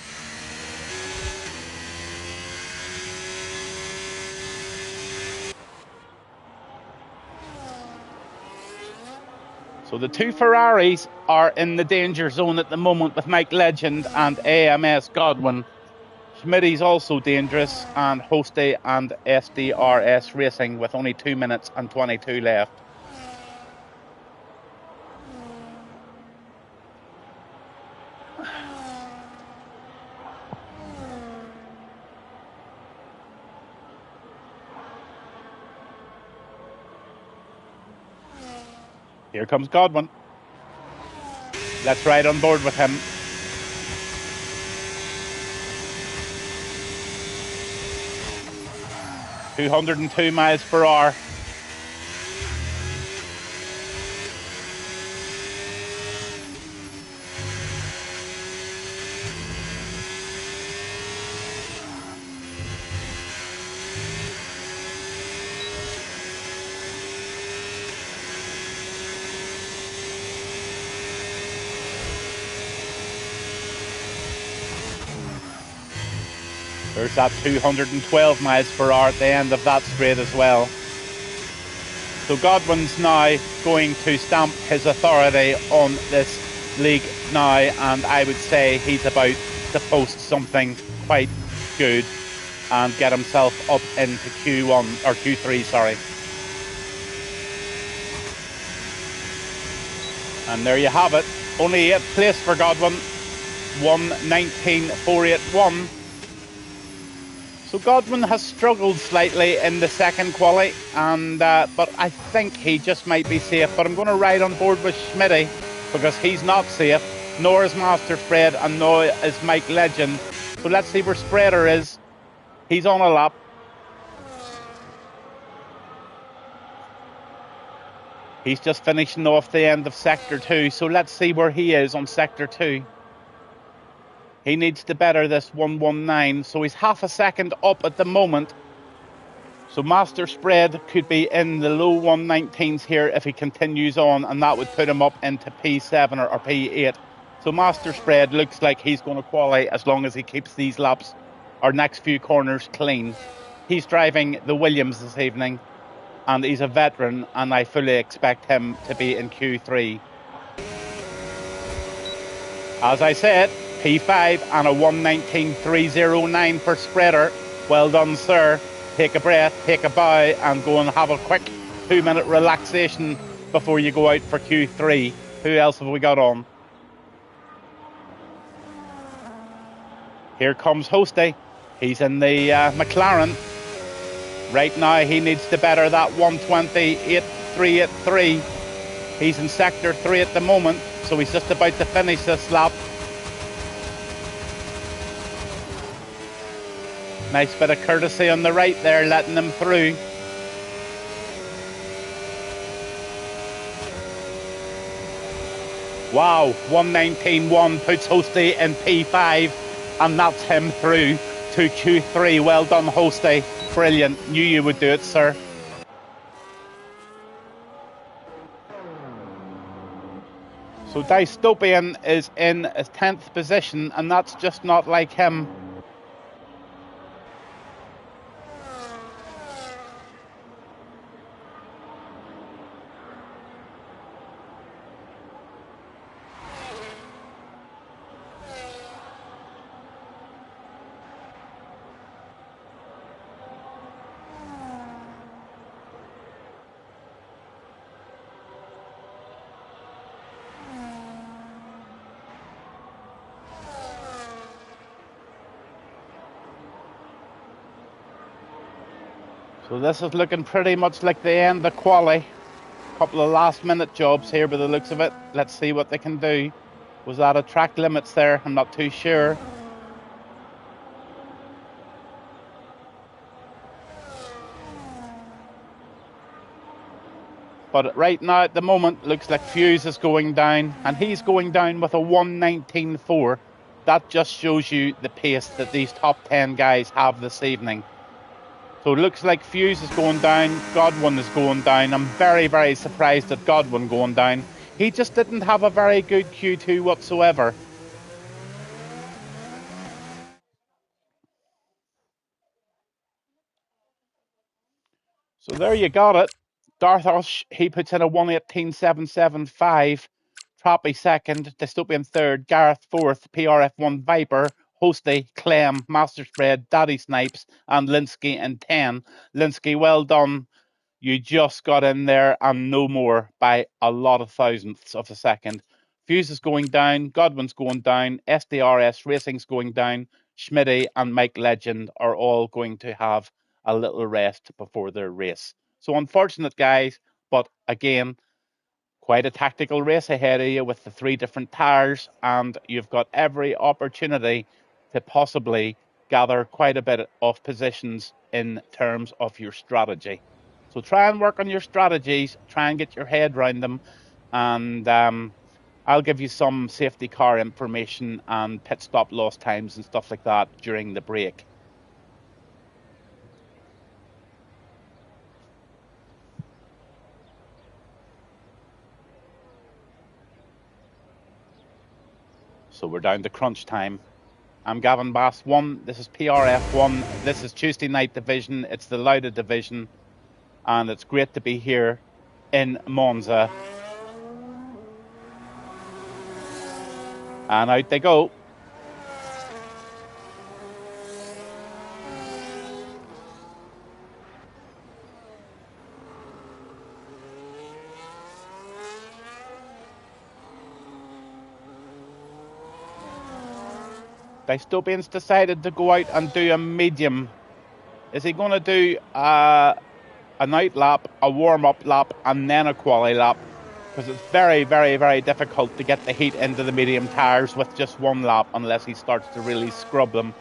So the two Ferraris are in the danger zone at the moment with Mike Legend and AMS Godwin. Schmitty's also dangerous, and Hosty and SDRS Racing with only 2 minutes and 22 left. Here comes Godwin. Let's ride on board with him. .202 miles per hour. There's that 212 miles per hour at the end of that straight as well. So Godwin's now going to stamp his authority on this league now, and I would say he's about to post something quite good and get himself up into Q1 or Q3, sorry. And there you have it. Only 8th place for Godwin. 1:19.481. So Godwin has struggled slightly in the second quali, and but I think he just might be safe. But I'm going to ride on board with Schmitty because he's not safe, nor is Master Spread, and nor is Mike Legend. So let's see where Spreader is. He's on a lap. He's just finishing off the end of Sector 2, so let's see where he is on Sector 2. He needs to better this 1:19, so he's half a second up at the moment. So Master Spread could be in the low 119s here if he continues on, and that would put him up into P7 or P8. So Master Spread looks like he's going to qualify as long as he keeps these laps or next few corners clean. He's driving the Williams this evening, and he's a veteran, and I fully expect him to be in Q3. As I said, P5 and a 1:19.309 per spreader. Well done, sir. Take a breath, take a bow, and go and have a quick 2-minute relaxation before you go out for Q3. Who else have we got on? Here comes Hosty. He's in the McLaren. Right now, he needs to better that 1:20.8383. He's in sector 3 at the moment, so he's just about to finish this lap. Nice bit of courtesy on the right there, letting him through. Wow, 1:19.1 puts Hosty in P5, and that's him through to Q3. Well done, Hosty. Brilliant. Knew you would do it, sir. So Dystopian is in his 10th position, and that's just not like him. So this is looking pretty much like the end of quali. Couple of last minute jobs here by the looks of it. Let's see what they can do. Was that a track limits there? I'm not too sure. But right now at the moment looks like Fuse is going down, and he's going down with a 1:19.4. That just shows you the pace that these top 10 guys have this evening. So it looks like Fuse is going down, Godwin is going down. I'm very, very surprised at Godwin going down. He just didn't have a very good Q2 whatsoever. So there you got it. Darthos, he puts in a 1:18.775. Trappy second, Dystopian third, Gareth fourth, PRF1 Viper, Hosty, Clem, Master Spread, Daddy Snipes, and Linsky in 10. Linsky, well done. You just got in there and no more by a lot of thousandths of a second. Fuse is going down, Godwin's going down, SDRS Racing's going down, Schmitty and Mike Legend are all going to have a little rest before their race. So unfortunate, guys, but again, quite a tactical race ahead of you with the 3 different tires, and you've got every opportunity to possibly gather quite a bit of positions in terms of your strategy. So try and work on your strategies, try and get your head around them, and I'll give you some safety car information and pit stop loss times and stuff like that during the break. So we're down to crunch time. I'm Gavin Bass 1. This is PRF1. This is Tuesday night division. It's the Lauda division. And it's great to be here in Monza. And out they go. Dystopian's decided to go out and do a medium. Is he going to do an out lap, a warm-up lap, and then a quali lap? Because it's very, very, very difficult to get the heat into the medium tyres with just one lap unless he starts to really scrub them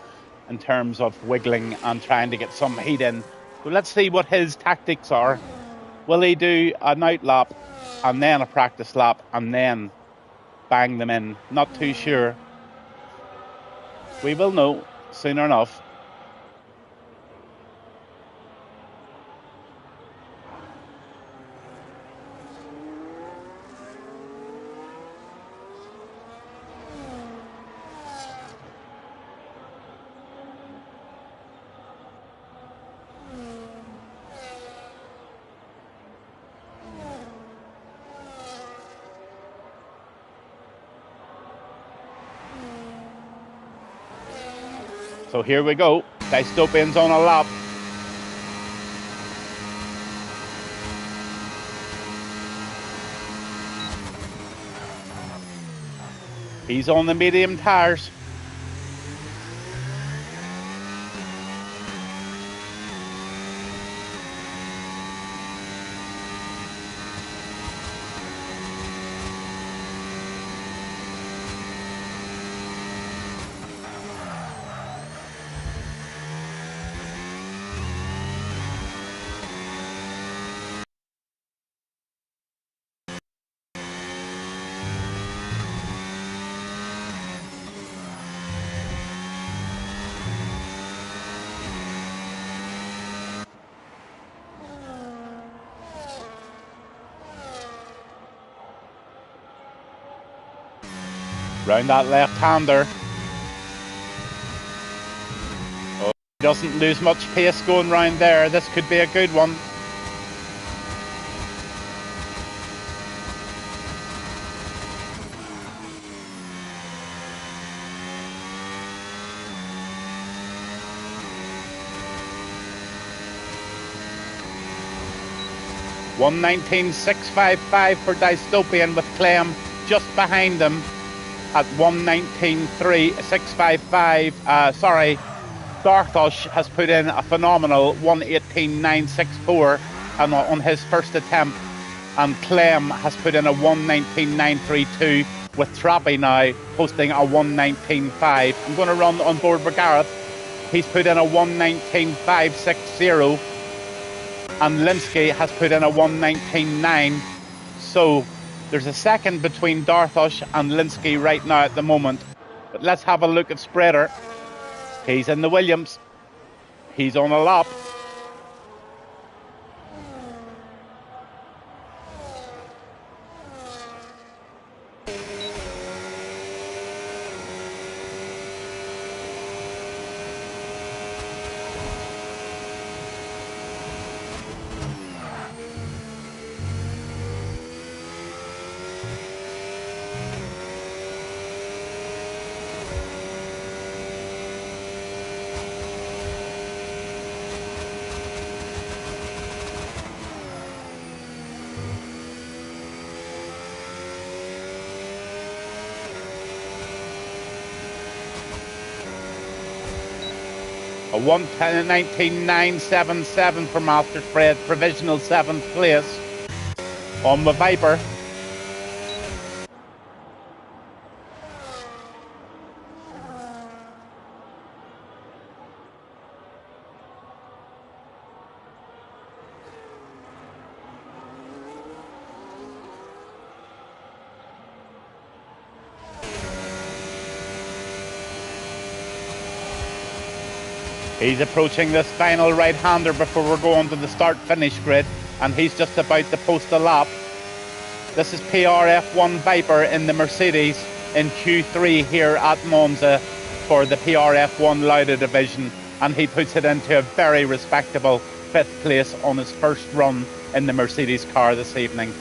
in terms of wiggling and trying to get some heat in. So let's see what his tactics are. Will he do an out lap and then a practice lap and then bang them in? Not too sure. We will know soon enough. So here we go. Dystopian's on a lap. He's on the medium tyres. Round that left-hander. Oh, he doesn't lose much pace going round there. This could be a good one. $119,655 for Dystopian with Clem just behind him at $119,655. Darthush has put in a phenomenal $118,964 on his first attempt, and Clem has put in a $119,932 with Trappy now posting a $119,500. I'm going to run on board with Gareth. He's put in a $119,560. And Linsky has put in a 119.9. So there's a second between Darthush and Linsky right now at the moment. But let's have a look at Spreader. He's in the Williams. He's on a lap. A 119.977 for Master Fred, provisional 7th place on the Viper. He's approaching this final right-hander before we're going to the start-finish grid, and he's just about to post a lap. This is PRF1 Viper in the Mercedes in Q3 here at Monza for the PRF1 Lauda division, and he puts it into a very respectable 5th place on his first run in the Mercedes car this evening.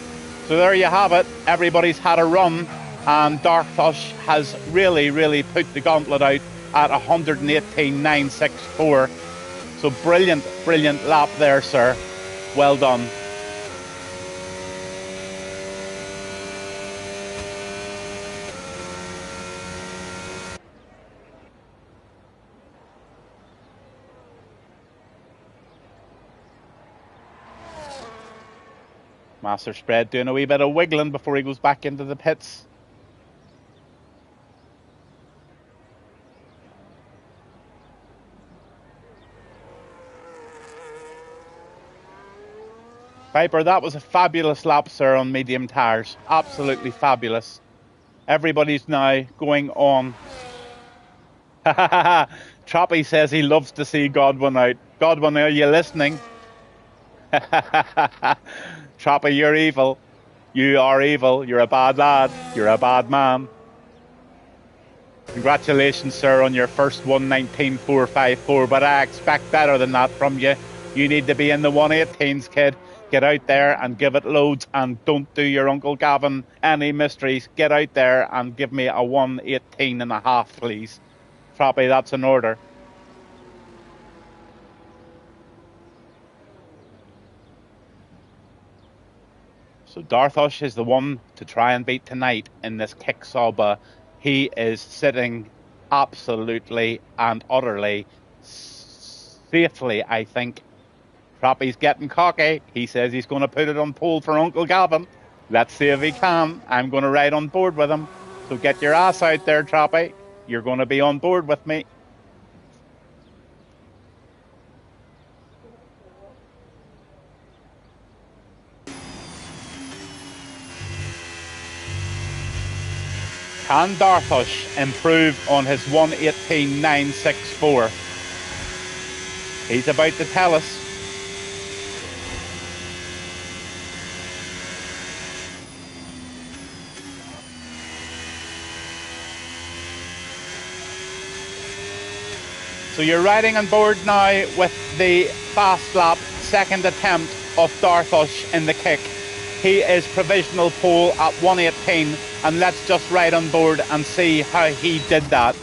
So there you have it. Everybody's had a run, and Darthush has really put the gauntlet out at 118.964. So brilliant lap there, sir. Well done. Master Spread doing a wee bit of wiggling before he goes back into the pits. Viper, that was a fabulous lap, sir, on medium tyres. Absolutely fabulous. Everybody's now going on. Trappy says he loves to see Godwin out. Godwin, are you listening? Trappy, you're evil. You are evil. You're a bad lad. You're a bad man. Congratulations, sir, on your first 119.454, but I expect better than that from you. You need to be in the 118s, kid. Get out there and give it loads, and don't do your Uncle Gavin any mysteries. Get out there and give me a 118.5, please. Trappy, that's an order. So Darthush is the one to try and beat tonight in this kick Sauber. He is sitting absolutely and utterly safely, I think. Trappy's getting cocky. He says he's going to put it on pole for Uncle Gavin. Let's see if he can. I'm going to ride on board with him. So get your ass out there, Trappy. You're going to be on board with me. Can Darthush improve on his 1:18.964? He's about to tell us. So you're riding on board now with the fast lap second attempt of Darthush in the kick. He is provisional pole at 1:18, and let's just ride on board and see how he did that.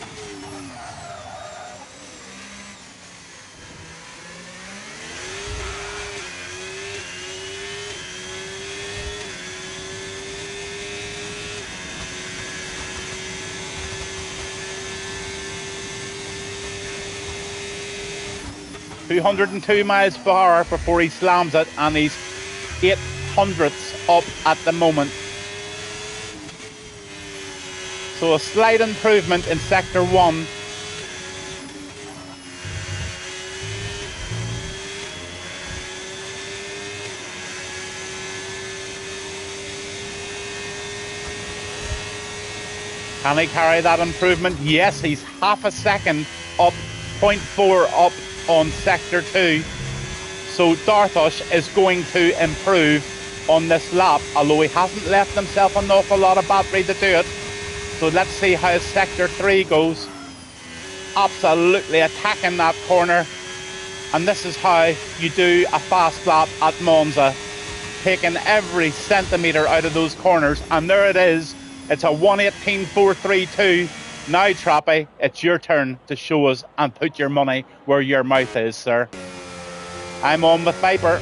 .202 miles per hour before he slams it, and he's 0.08 up at the moment. So a slight improvement in sector 1. Can he carry that improvement? Yes, he's half a second up, 0.4 up on sector 2. So Darthush is going to improve on this lap, although he hasn't left himself an awful lot of battery to do it. So let's see how sector 3 goes. Absolutely attacking that corner. And this is how you do a fast lap at Monza, taking every centimetre out of those corners. And there it is. It's a 1:18.432. Now, Trappy, it's your turn to show us and put your money where your mouth is, sir. I'm on with Viper.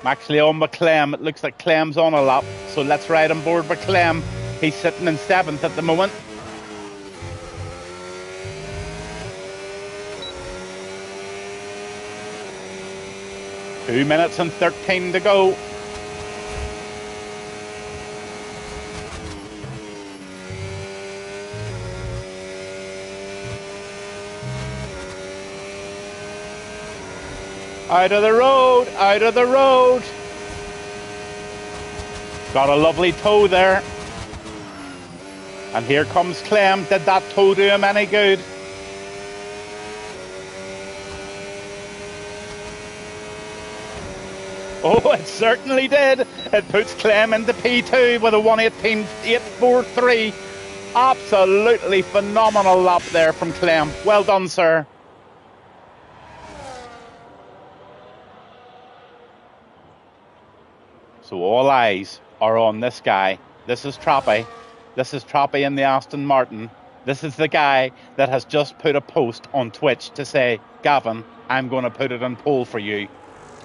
I'm actually on with Clem. It looks like Clem's on a lap, so let's ride on board with Clem. He's sitting in 7th at the moment. Two minutes and 13 to go. Out of the road, out of the road. Got a lovely toe there. And here comes Clem. Did that toe do him any good? Oh, it certainly did. It puts Clem into P2 with a 1:18.843. Absolutely phenomenal lap there from Clem. Well done, sir. So all eyes are on this guy. This is Trappy. This is Trappy in the Aston Martin. This is the guy that has just put a post on Twitch to say, Gavin, I'm going to put it on pole for you.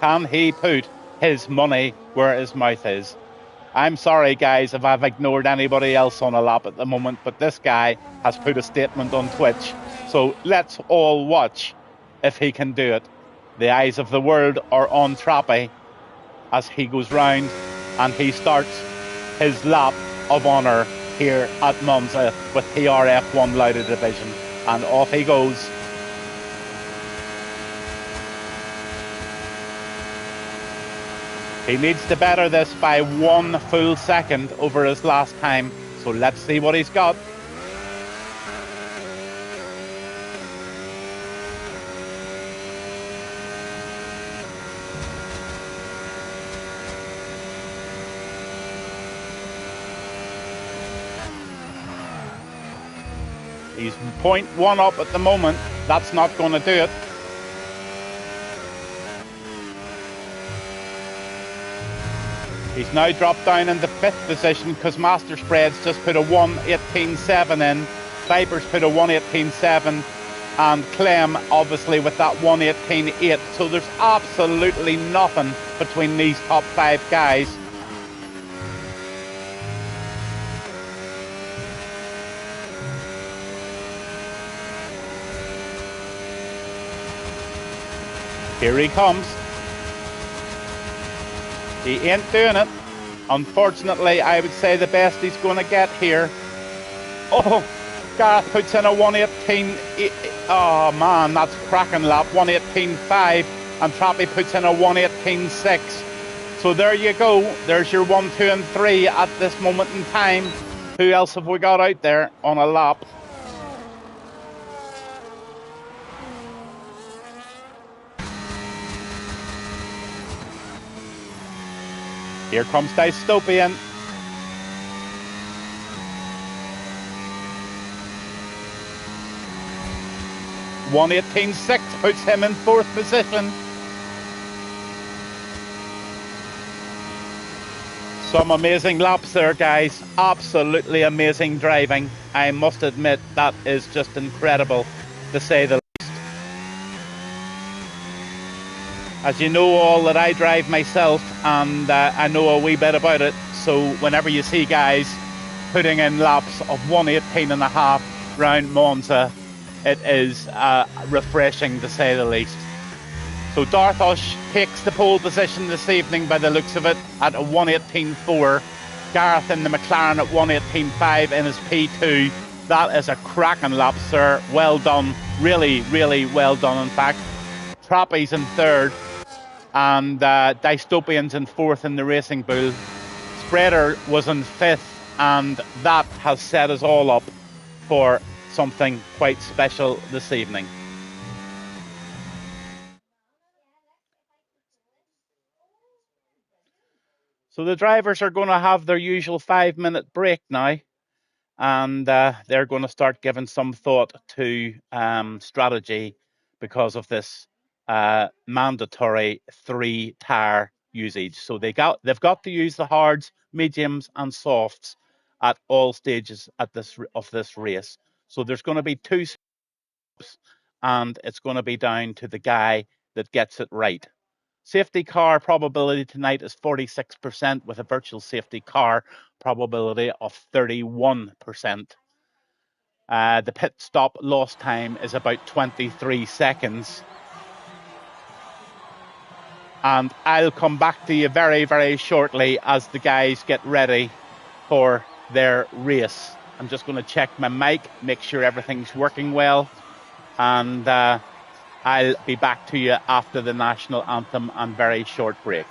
Can he put his money where his mouth is? I'm sorry, guys, if I've ignored anybody else on a lap at the moment, but this guy has put a statement on Twitch. So let's all watch if he can do it. The eyes of the world are on Trappy as he goes round and he starts his lap of honour here at Monza with PRF1 Lauda Division. And off he goes. He needs to better this by 1 full second over his last time. So let's see what he's got. He's 0.1 up at the moment. That's not going to do it. He's now dropped down into 5th position because Master Spread's just put a 1:18.7 in. Viper's put a 1:18.7. and Clem obviously with that 1:18.8. So there's absolutely nothing between these top 5 guys. Here he comes. He ain't doing it. Unfortunately, I would say the best he's going to get here. Oh, Gareth puts in a 1:18. Oh man, that's cracking lap. 1:18.5, and Trappy puts in a 1:18.6. So there you go. There's your 1, 2, and 3 at this moment in time. Who else have we got out there on a lap? Here comes Dystopian. .1:18.6 puts him in 4th position. Some amazing laps there, guys. Absolutely amazing driving. I must admit, that is just incredible, to say the least. As you know all, that I drive myself, and I know a wee bit about it. So whenever you see guys putting in laps of 1:18.5 round Monza, it is refreshing, to say the least. So Darthush takes the pole position this evening by the looks of it at a 1:18.4. Gareth in the McLaren at 1:18.5 in his P2. That is a cracking lap, sir. Well done. Really, really well done, in fact. Trappy's in 3rd, and Dystopian's in 4th in the Racing Bull. Spreader was in 5th, and that has set us all up for something quite special this evening. So the drivers are going to have their usual 5-minute break now, and they're going to start giving some thought to strategy because of this mandatory 3 tyre usage. So they've got to use the hards, mediums, and softs at all stages of this race. So there's going to be 2 stops, and it's going to be down to the guy that gets it right. Safety car probability tonight is 46%, with a virtual safety car probability of 31%. The pit stop lost time is about 23 seconds. And I'll come back to you very, very shortly as the guys get ready for their race. I'm just going to check my mic, make sure everything's working well, and I'll be back to you after the national anthem and very short break.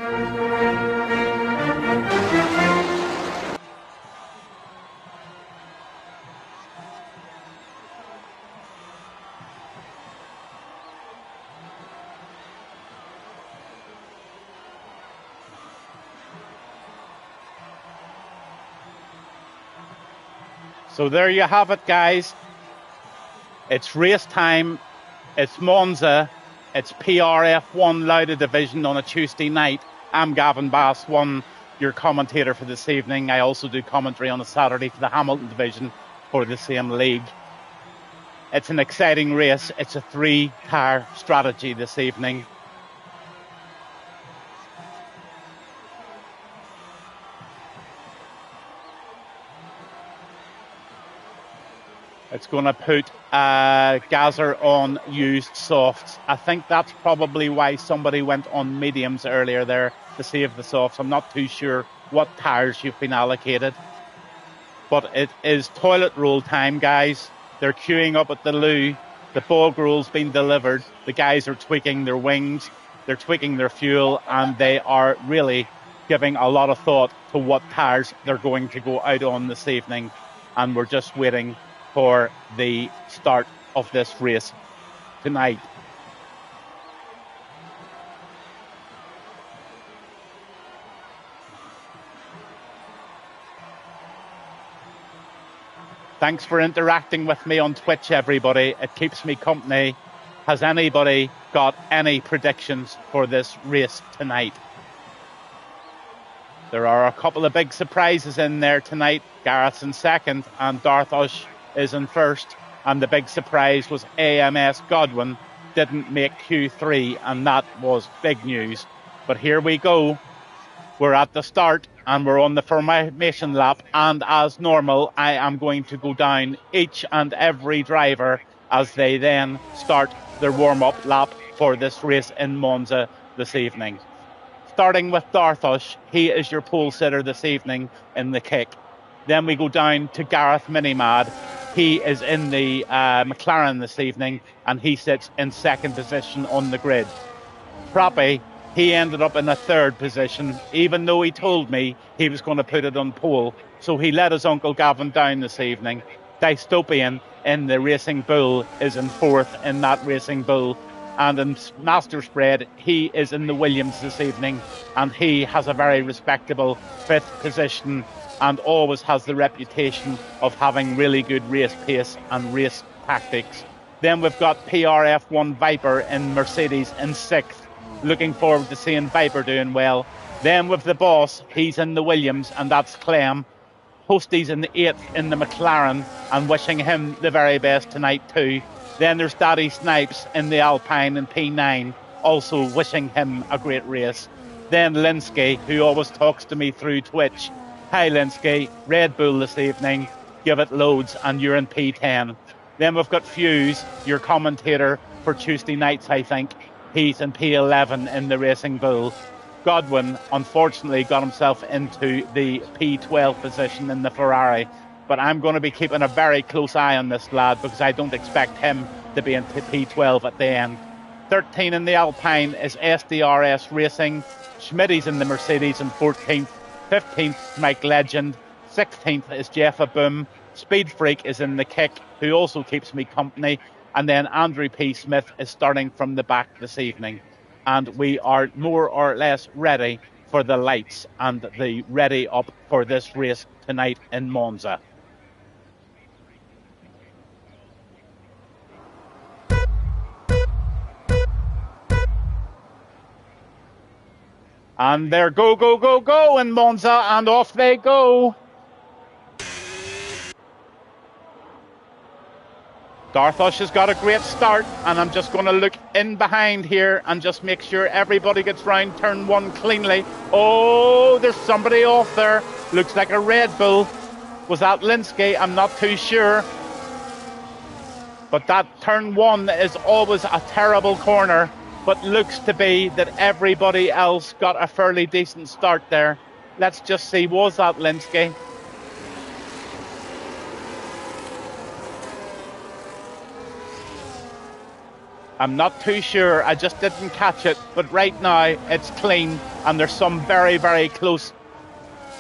So there you have it, guys. It's race time. It's Monza. It's PRF1 Lauda division on a Tuesday night. I'm Gavin Bass, your commentator for this evening. I also do commentary on a Saturday for the Hamilton division for the same league. It's an exciting race. It's a 3-car strategy this evening. It's going to put Gazzer on used softs. I think that's probably why somebody went on mediums earlier there to save the softs. I'm not too sure what tyres you've been allocated. But it is toilet roll time, guys. They're queuing up at the loo. The bog roll's been delivered. The guys are tweaking their wings. They're tweaking their fuel. And they are really giving a lot of thought to what tyres they're going to go out on this evening. And we're just waiting for the start of this race tonight. Thanks for interacting with me on Twitch, everybody. It keeps me company. Has anybody got any predictions for this race tonight? There are a couple of big surprises in there tonight. Garrett's in second and Darthush is in first, and the big surprise was AMS Godwin didn't make Q3, and that was big news. But here we go. We're at the start and we're on the formation lap, and as normal I am going to go down each and every driver as they then start their warm-up lap for this race in Monza this evening. Starting with Darthush, he is your pole sitter this evening in the kick. Then we go down to Gareth Minimad. He is in the McLaren this evening, and he sits in second position on the grid. Proppy, he ended up in a third position, even though he told me he was going to put it on pole. So he let his Uncle Gavin down this evening. Dystopian in the Racing Bull is in fourth in that Racing Bull. And in Master Spread, he is in the Williams this evening, and he has a very respectable fifth position, and always has the reputation of having really good race pace and race tactics. Then we've got PRF1 Viper in Mercedes in sixth. Looking forward to seeing Viper doing well. Then with the boss, he's in the Williams, and that's Clem. Hostie's in the eighth in the McLaren, and wishing him the very best tonight too. Then there's Daddy Snipes in the Alpine in P9, also wishing him a great race. Then Linsky, who always talks to me through Twitch. Hi Linsky, Red Bull this evening, give it loads, and you're in P10. Then we've got Fuse, your commentator for Tuesday nights, I think. He's in P11 in the Racing Bull. Godwin, unfortunately, got himself into the P12 position in the Ferrari. But I'm going to be keeping a very close eye on this lad, because I don't expect him to be in P12 at the end. 13 in the Alpine is SDRS Racing. Schmitty's in the Mercedes in 14th. 15th, Mike Legend. 16th is Jeff Aboom. Speed Freak is in the kick, who also keeps me company. And then Andrew P. Smith is starting from the back this evening. And we are more or less ready for the lights and the ready up for this race tonight in Monza. And they're go, go, go, go in Monza, and off they go. Darthush has got a great start, and I'm just going to look in behind here and just make sure everybody gets round turn one cleanly. Oh, there's somebody off there. Looks like a Red Bull. Was that Linsky? I'm not too sure. But that turn one is always a terrible corner. But looks to be that everybody else got a fairly decent start there. Let's just see, was that Linsky? I'm not too sure. I just didn't catch it. But right now, it's clean. And there's some very, very close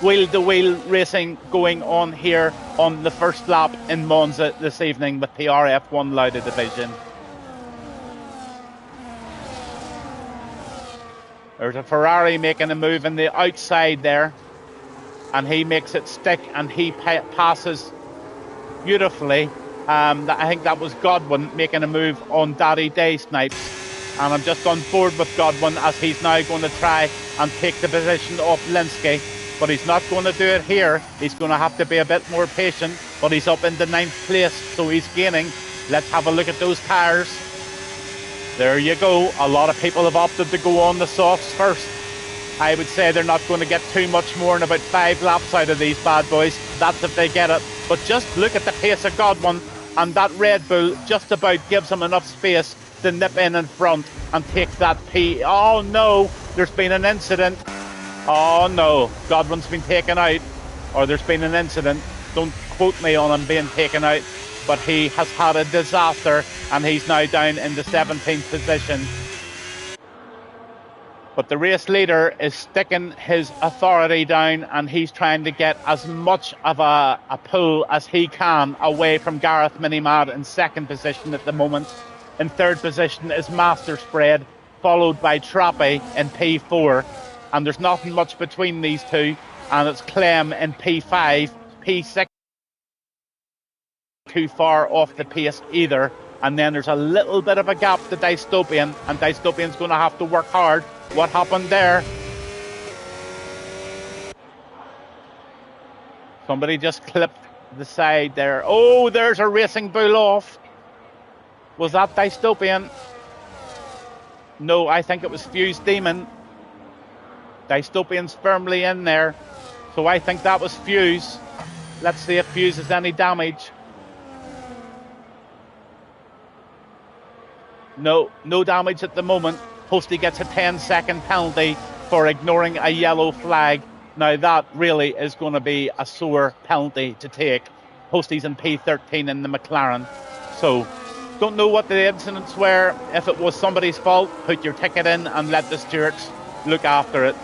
wheel-to-wheel racing going on here on the first lap in Monza this evening with PRF1 Lauda division. There's a Ferrari making a move in the outside there. And he makes it stick and he passes beautifully. I think that was Godwin making a move on Daddy Day Snipes. And I'm just on board with Godwin as he's now going to try and take the position off Linsky. But he's not going to do it here. He's going to have to be a bit more patient. But he's up into 9th place, so he's gaining. Let's have a look at those tyres. There you go. A lot of people have opted to go on the softs first. I would say they're not going to get too much more than about 5 laps out of these bad boys. That's if they get it. But just look at the pace of Godwin, and that Red Bull just about gives him enough space to nip in front and take that P. Oh no, there's been an incident. Oh no, Godwin's been taken out, or there's been an incident. Don't quote me on him being taken out, but he has had a disaster and he's now down in the 17th position. But the race leader is sticking his authority down and he's trying to get as much of a pull as he can away from Gareth Minimad in 2nd position at the moment. In 3rd position is Master Spread, followed by Trappy in P4. And there's nothing much between these two. And it's Clem in P5, P6. Too far off the pace either. And then there's a little bit of a gap to Dystopian, and Dystopian's going to have to work hard. What happened there? Somebody just clipped the side there. Oh, there's a Racing Bull off. Was that Dystopian? No, I think it was Fuse Demon. Dystopian's firmly in there. So I think that was Fuse. Let's see if Fuse has any damage. No damage at the moment. Posty gets a 10-second penalty for ignoring a yellow flag. Now that really is going to be a sore penalty to take. Posty's in P13 in the McLaren. So, don't know what the incidents were. If it was somebody's fault, put your ticket in and let the stewards look after it.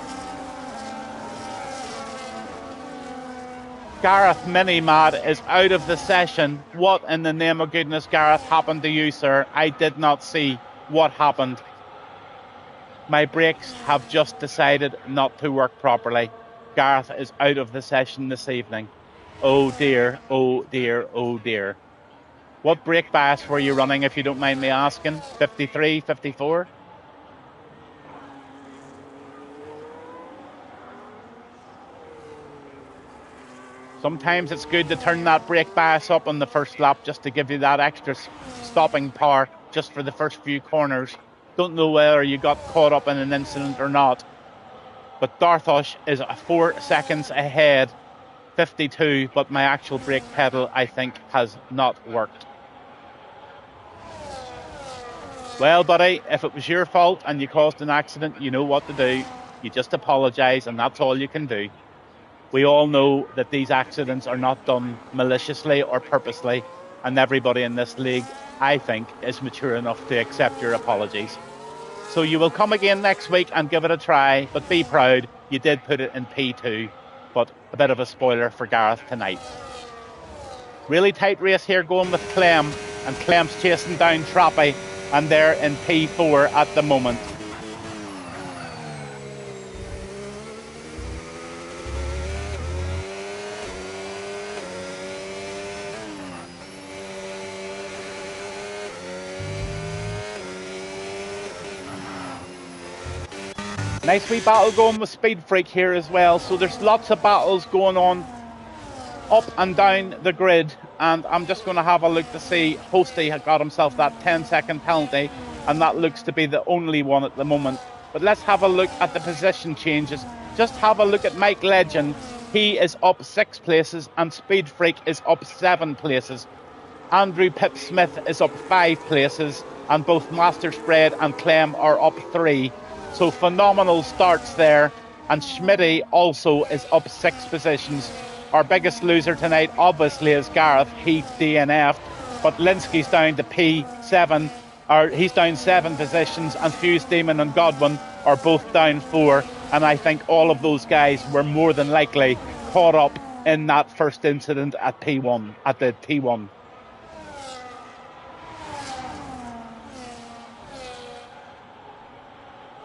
Gareth Minimad is out of the session. What in the name of goodness, Gareth, happened to you, sir? I did not see what happened. My brakes have just decided not to work properly. Gareth is out of the session this evening. Oh dear, oh dear, oh dear. What brake bias were you running, if you don't mind me asking? 53, 54? Sometimes it's good to turn that brake bias up on the first lap just to give you that extra stopping power just for the first few corners. Don't know whether you got caught up in an incident or not. But Darthosh is 4 seconds ahead, 52, but my actual brake pedal, I think, has not worked. Well, buddy, if it was your fault and you caused an accident, you know what to do. You just apologise, and that's all you can do. We all know that these accidents are not done maliciously or purposely, and everybody in this league, I think, is mature enough to accept your apologies. So you will come again next week and give it a try, but be proud, you did put it in P2, but a bit of a spoiler for Gareth tonight. Really tight race here going with Clem, and Clem's chasing down Trappy, and they're in P4 at the moment. Nice wee battle going with Speed Freak here as well. So there's lots of battles going on up and down the grid. And I'm just going to have a look to see. Posty had got himself that 10-second penalty. And that looks to be the only one at the moment. But let's have a look at the position changes. Just have a look at Mike Legend. He is up 6 places. And Speed Freak is up 7 places. Andrew Pip Smith is up 5 places. And both Master Spread and Clem are up 3. So phenomenal starts there, and Schmitty also is up 6 positions. Our biggest loser tonight obviously is Gareth. He's DNF'd, but Linsky's down to P7. he's down 7 positions, and Fuse Demon and Godwin are both down 4. And I think all of those guys were more than likely caught up in that first incident at P1, at the T1.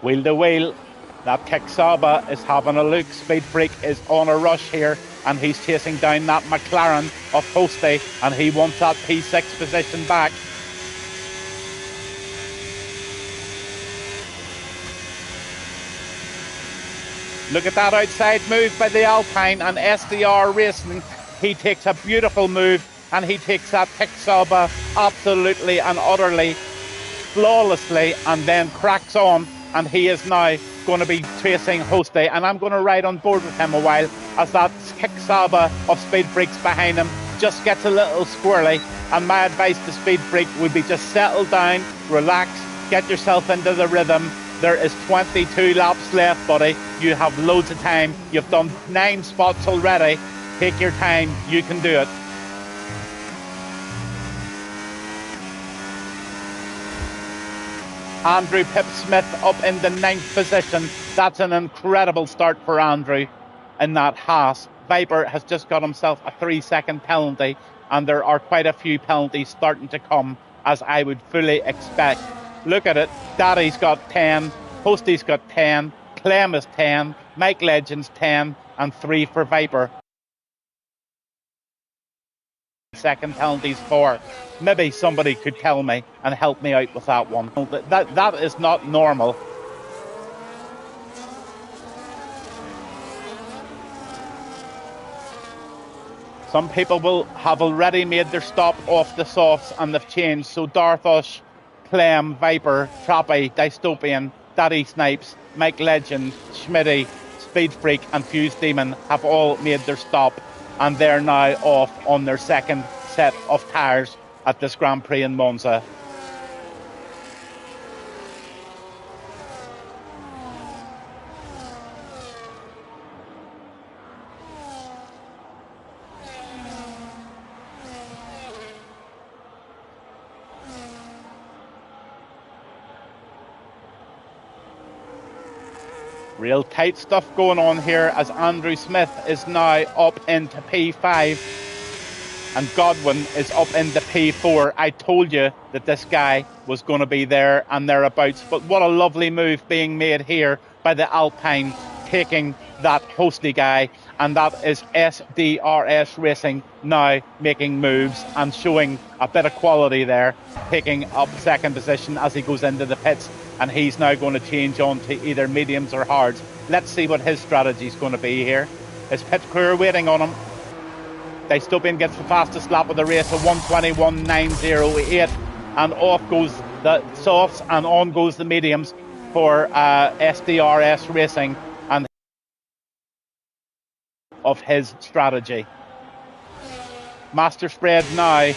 Wheel to wheel, that Kicksaba is having a look. Speed Freak is on a rush here, and he's chasing down that McLaren of Hosty, and he wants that P6 position back. Look at that outside move by the Alpine, and SDR Racing. He takes a beautiful move, and he takes that Kicksaba absolutely and utterly, flawlessly, and then cracks on, and he is now going to be chasing Hosty, and I'm going to ride on board with him a while as that Kicksaba of Speed Freaks behind him just gets a little squirrely. And my advice to Speed Freak would be just settle down, relax, get yourself into the rhythm. There is 22 laps left, buddy. You have loads of time. You've done 9 spots already. Take your time. You can do it. Andrew Pip Smith up in the 9th position. That's an incredible start for Andrew in that Haas. Viper has just got himself a 3-second penalty, and there are quite a few penalties starting to come, as I would fully expect. Look at it. Daddy's got 10, Hosty's got 10, Clem is 10, Mike Legends 10, and 3 for Viper. Second penalties for. Maybe somebody could tell me and help me out with that one. That is not normal. Some people will have already made their stop off the softs and they've changed. So Darthush, Clem, Viper, Trappy, Dystopian, Daddy Snipes, Mike Legend, Schmitty, Speed Freak and Fuse Demon have all made their stop, and they're now off on their second set of tyres at this Grand Prix in Monza. Real tight stuff going on here as Andrew Smith is now up into P5 and Godwin is up into P4. I told you that this guy was going to be there and thereabouts, but what a lovely move being made here by the Alpine, taking that Hosty guy, and that is SDRS Racing now making moves and showing a bit of quality there, taking up second position as he goes into the pits, and he's now going to change on to either mediums or hards. Let's see what his strategy is going to be here. His pit crew are waiting on him. Dystopian gets the fastest lap of the race, a 1:21.908, and off goes the softs and on goes the mediums for SDRS Racing and of his strategy. Master Spread now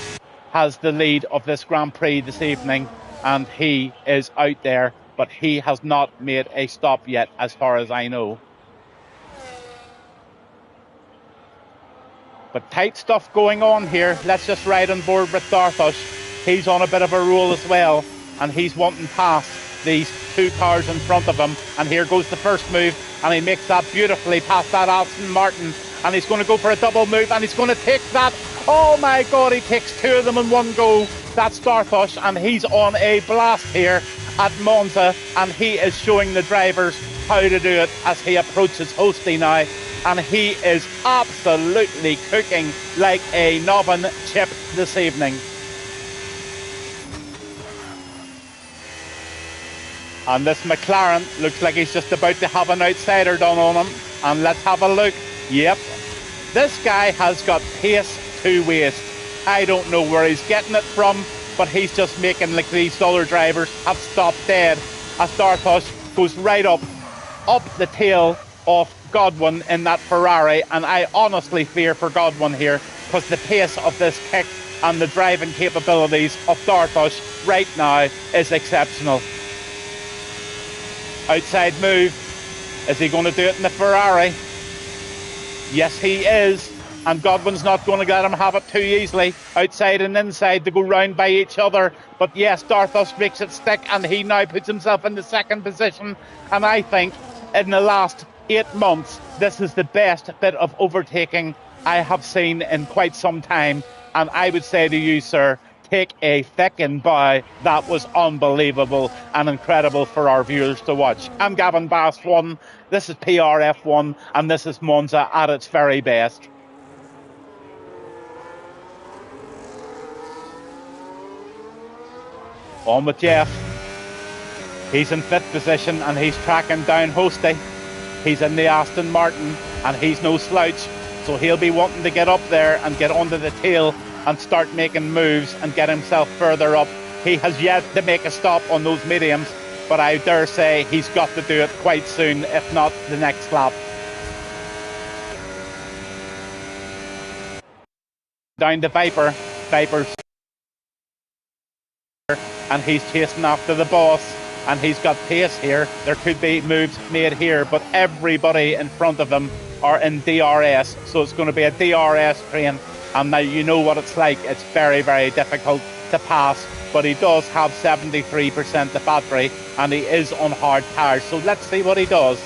has the lead of this Grand Prix this evening, and he is out there, but he has not made a stop yet as far as I know. But tight stuff going on here. Let's just ride on board with Darthush. He's on a bit of a roll as well, and he's wanting past these two cars in front of him. And here goes the first move, and he makes that beautifully past that Aston Martin, and he's going to go for a double move, and he's going to take that. Oh my God, he takes two of them in one go. That's Darthush, and he's on a blast here at Monza, and he is showing the drivers how to do it as he approaches Hosty now. And he is absolutely cooking like a Novan chip this evening. And this McLaren looks like he's just about to have an outsider done on him. And let's have a look. Yep. This guy has got pace to waste. I don't know where he's getting it from, but he's just making like these other drivers have stopped dead as Darthush goes right up the tail of Godwin in that Ferrari, and I honestly fear for Godwin here because the pace of this kick and the driving capabilities of Darthush right now is exceptional. Outside move. Is he going to do it in the Ferrari? Yes, he is. and Godwin's not going to let him have it too easily. Outside and inside to go round by each other. But yes, Darthos makes it stick, and he now puts himself in the second position. And I think in the last 8 months, this is the best bit of overtaking I have seen in quite some time. And I would say to you, sir, take a thickened bow. That was unbelievable and incredible for our viewers to watch. I'm Gavin Bass 1, this is PRF1, and this is Monza at its very best. On with Jeff. He's in 5th position and he's tracking down Hosty. He's in the Aston Martin and he's no slouch, so he'll be wanting to get up there and get onto the tail and start making moves and get himself further up. He has yet to make a stop on those mediums, but I dare say he's got to do it quite soon, if not the next lap. Down to Viper. Viper's and he's chasing after the boss, and he's got pace here. There could be moves made here, but everybody in front of him are in DRS, so it's going to be a DRS train. And now you know what it's like. It's very, very difficult to pass, but he does have 73% the battery and he is on hard tyres, so let's see what he does.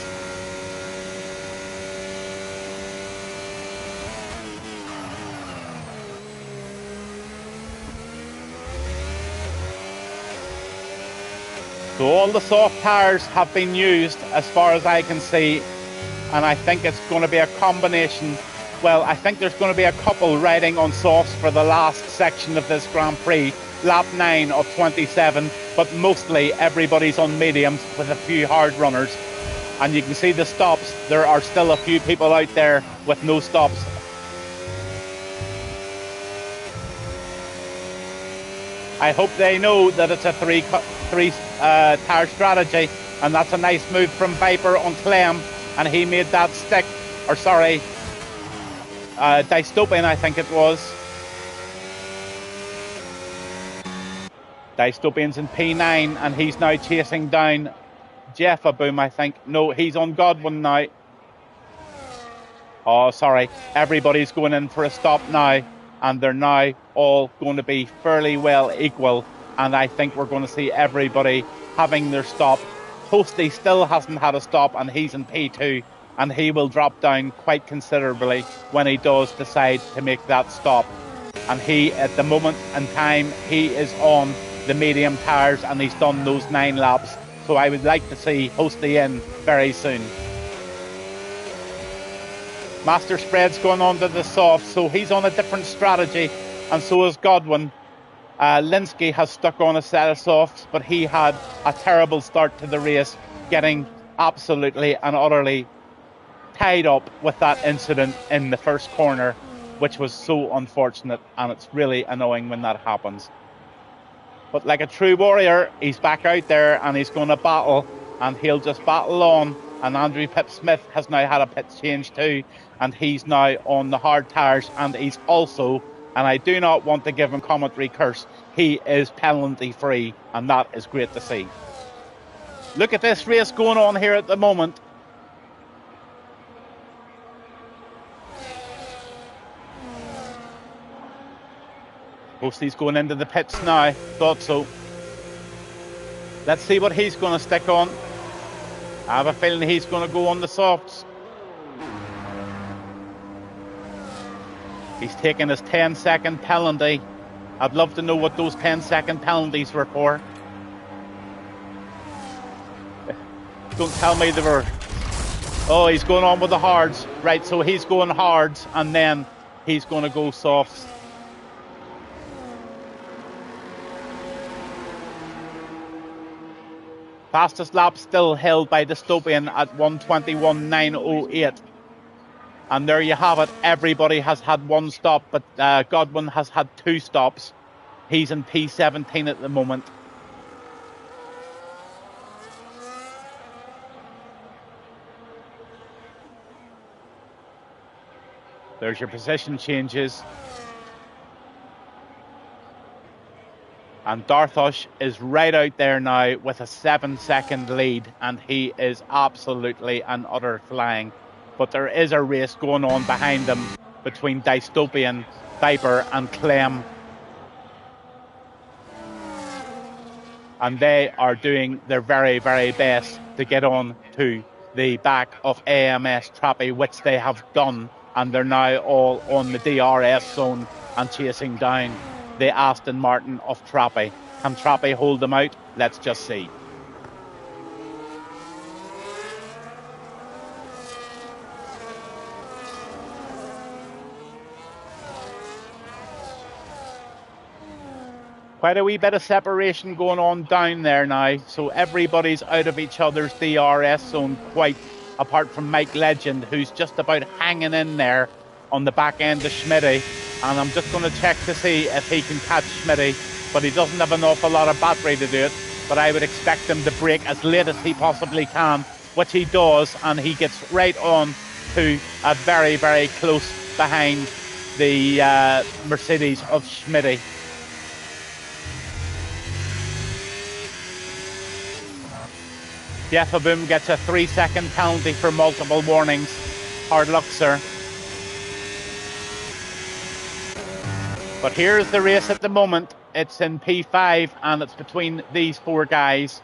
So all the soft tyres have been used as far as I can see, and I think it's going to be a combination. Well, I think there's going to be a couple riding on softs for the last section of this Grand Prix, lap 9 of 27, but mostly everybody's on mediums with a few hard runners. And you can see the stops, there are still a few people out there with no stops. I hope they know that it's a three tyre strategy, and that's a nice move from Viper on Clem, and he made that stick, or sorry, Dystopian I think it was. Dystopian's in P9 and he's now chasing down Jeff Aboom, I think. No, he's on Godwin now. Oh, sorry. Everybody's going in for a stop now, and they're now all going to be fairly well equal, and I think we're going to see everybody having their stop. Hosty still hasn't had a stop and he's in P2, and he will drop down quite considerably when he does decide to make that stop. And he, at the moment in time, he is on the medium tyres and he's done those 9 laps, so I would like to see Hosty in very soon. Master Spread's going on to the soft, so he's on a different strategy, and so is Godwin. Linsky has stuck on a set of softs, but he had a terrible start to the race, getting absolutely and utterly tied up with that incident in the first corner, which was so unfortunate, and it's really annoying when that happens. But like a true warrior, he's back out there and he's going to battle, and he'll just battle on. And Andrew Pip-Smith has now had a pit change too, and he's now on the hard tyres, and he's also, and I do not want to give him commentary curse, he is penalty free, and that is great to see. Look at this race going on here at the moment. Hosty's going into the pits now, thought so. Let's see what he's going to stick on. I have a feeling he's going to go on the softs. He's taking his 10-second penalty. I'd love to know what those 10-second penalties were for. Don't tell me they were... Oh, he's going on with the hards. Right, so he's going hards and then he's going to go softs. Fastest lap still held by Dystopian at 1:21.908. And there you have it. Everybody has had one stop, but Godwin has had 2 stops. He's in P17 at the moment. There's your position changes. And Darthos is right out there now with a 7-second lead, and he is absolutely and utter flying. But there is a race going on behind him, between Dystopian, Viper and Clem. And they are doing their very, very best to get on to the back of AMS Trappy, which they have done. And they're now all on the DRS zone and chasing down the Aston Martin of Trappy. Can Trappy hold them out? Let's just see. Quite a wee bit of separation going on down there now. So everybody's out of each other's DRS zone, quite apart from Mike Legend, who's just about hanging in there on the back end of Schmitty. And I'm just going to check to see if he can catch Schmitty, but he doesn't have an awful lot of battery to do it. But I would expect him to brake as late as he possibly can, which he does, and he gets right on to a very, very close behind the Mercedes of Schmitty. Jeffaboom gets a 3-second penalty for multiple warnings. Hard luck, sir. But here's the race at the moment. It's in P5 and it's between these four guys.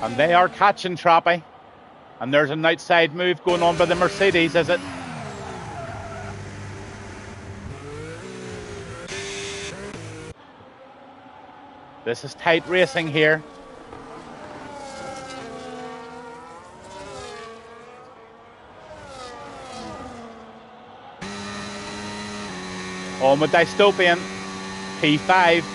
And they are catching Trappy. And there's an outside move going on by the Mercedes, is it? This is tight racing here. On with Dystopian, P5,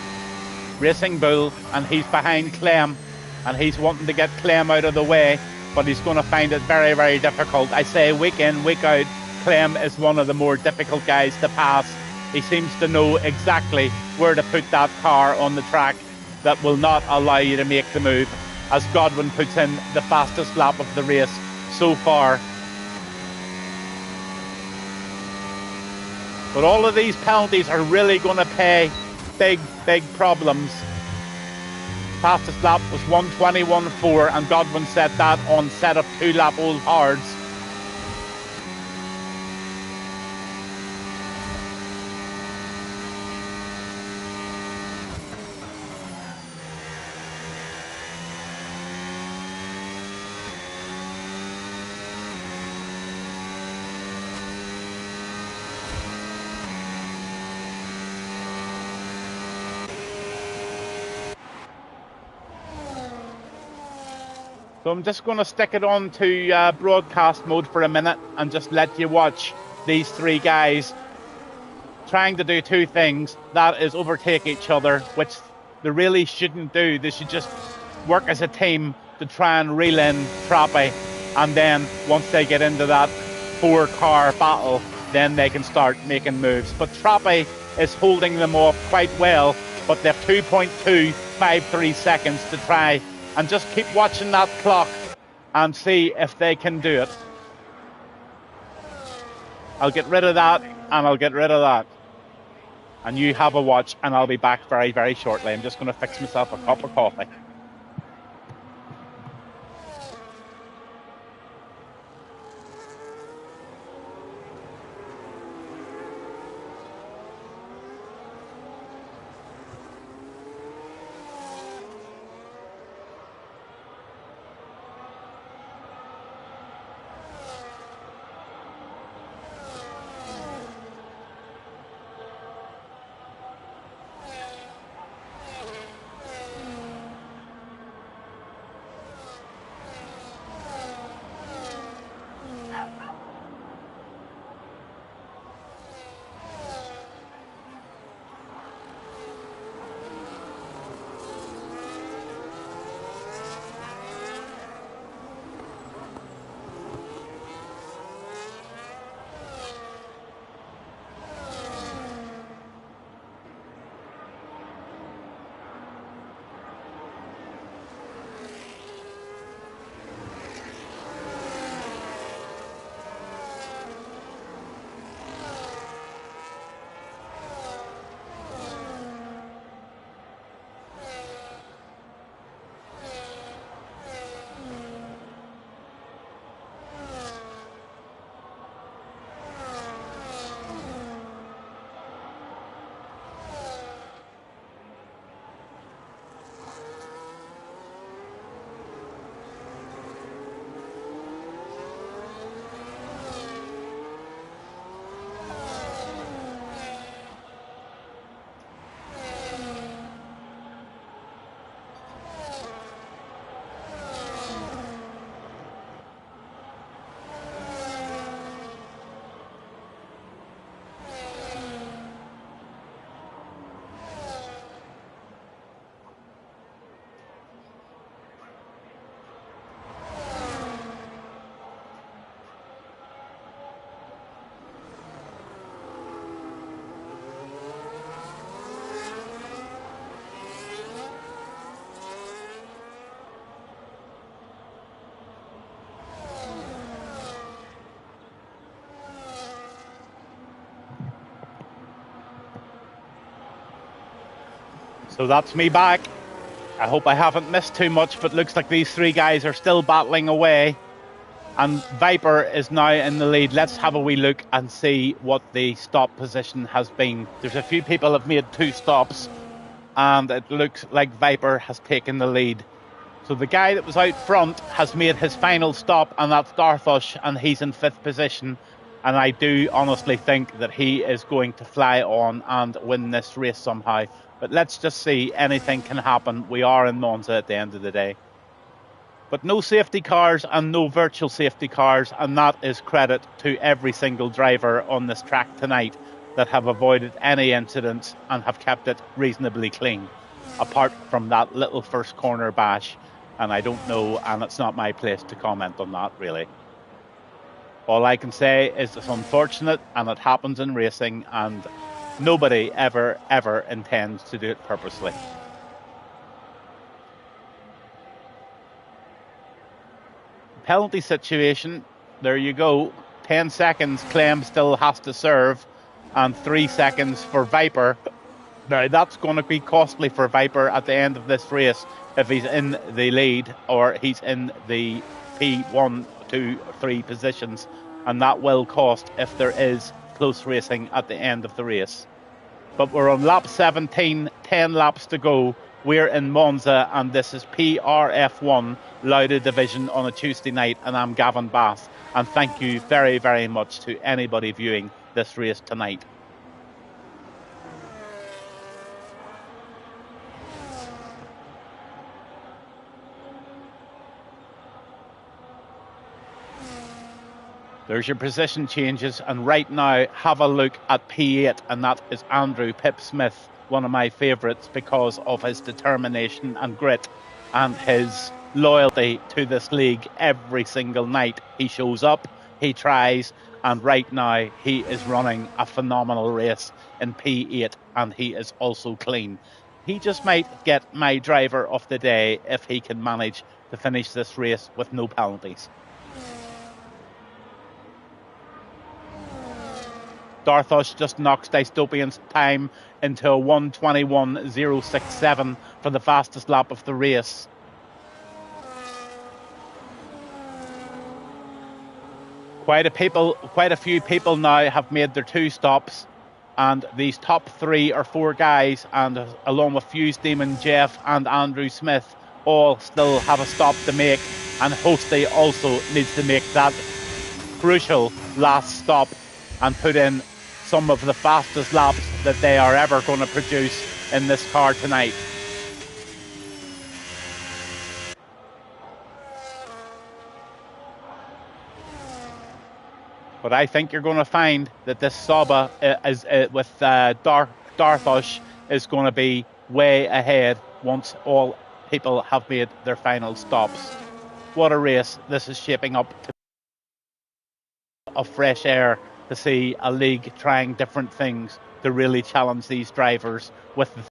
Racing Bull, and he's behind Clem. And he's wanting to get Clem out of the way, but he's going to find it very, very difficult. I say week in, week out, Clem is one of the more difficult guys to pass. He seems to know exactly where to put that car on the track that will not allow you to make the move, as Godwin puts in the fastest lap of the race so far. But all of these penalties are really going to pay big, big problems. Fastest lap was 1:21.4, and Godwin set that on set of 2-lap old hards. So I'm just going to stick it on to broadcast mode for a minute and just let you watch these three guys trying to do two things. That is overtake each other, which they really shouldn't do. They should just work as a team to try and reel in Trappy. And then once they get into that 4-car battle, then they can start making moves. But Trappy is holding them off quite well, but they've 2.253 seconds to try. And just keep watching that clock and see if they can do it. I'll get rid of that, and I'll get rid of that. And you have a watch, and I'll be back very, very shortly. I'm just going to fix myself a cup of coffee. So that's me back. I hope I haven't missed too much, but looks like these three guys are still battling away. And Viper is now in the lead. Let's have a wee look and see what the stop position has been. There's a few people have made 2 stops, and it looks like Viper has taken the lead. So the guy that was out front has made his final stop, and that's Darthush, and he's in 5th position. And I do honestly think that he is going to fly on and win this race somehow. But let's just see, anything can happen. We are in Monza at the end of the day. But no safety cars and no virtual safety cars, and that is credit to every single driver on this track tonight that have avoided any incidents and have kept it reasonably clean, apart from that little first corner bash. And I don't know, and it's not my place to comment on that, really. All I can say is it's unfortunate, and it happens in racing, and nobody ever intends to do it purposely. Penalty situation, there you go. 10 seconds, Clem still has to serve, and 3 seconds for Viper. Now, that's going to be costly for Viper at the end of this race if he's in the lead or he's in the P1, 2, 3 positions, and that will cost if there is close racing at the end of the race. But we're on lap 17, 10 laps to go. We're in Monza, and this is PRF1 Lauda Division on a Tuesday night, and I'm Gavin Bass. And thank you very, very much to anybody viewing this race tonight. There's your position changes, and right now have a look at P8, and that is Andrew Pip Smith, one of my favourites because of his determination and grit and his loyalty to this league. Every single night he shows up, he tries, and right now he is running a phenomenal race in P8, and he is also clean. He just might get my driver of the day if he can manage to finish this race with no penalties. Darthush just knocks Dystopian's time into a 1:21.067 for the fastest lap of the race. Quite a few people now have made their 2 stops, and these top 3 or 4 guys, and along with Fuse Demon, Jeff and Andrew Smith, all still have a stop to make, and Hosty also needs to make that crucial last stop and put in some of the fastest laps that they are ever going to produce in this car tonight. But I think you're going to find that this Saba with Darthush is going to be way ahead once all people have made their final stops. What a race this is shaping up to, of fresh air, to see a league trying different things to really challenge these drivers with the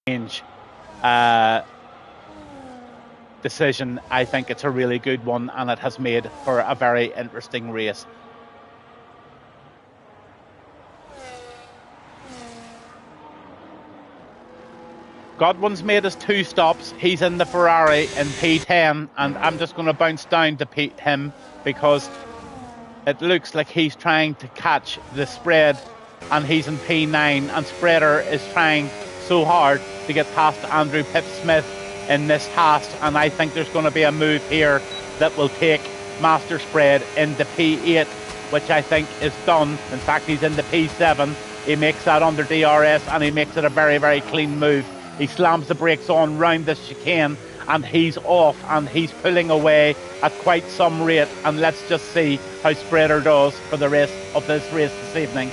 change decision. I think it's a really good one, and it has made for a very interesting race. Godwin's made his 2 stops. He's in the Ferrari in P10, and I'm just going to bounce down to him because it looks like he's trying to catch the spread, and he's in P9, and Spreader is trying so hard to get past Andrew Pip Smith in this Haas, and I think there's going to be a move here that will take Master Spread into P8, which I think is done. In fact, he's into P7. He makes that under DRS, and he makes it a very, very clean move. He slams the brakes on round this chicane, and he's off, and he's pulling away at quite some rate, and let's just see how Spreader does for the rest of this race this evening.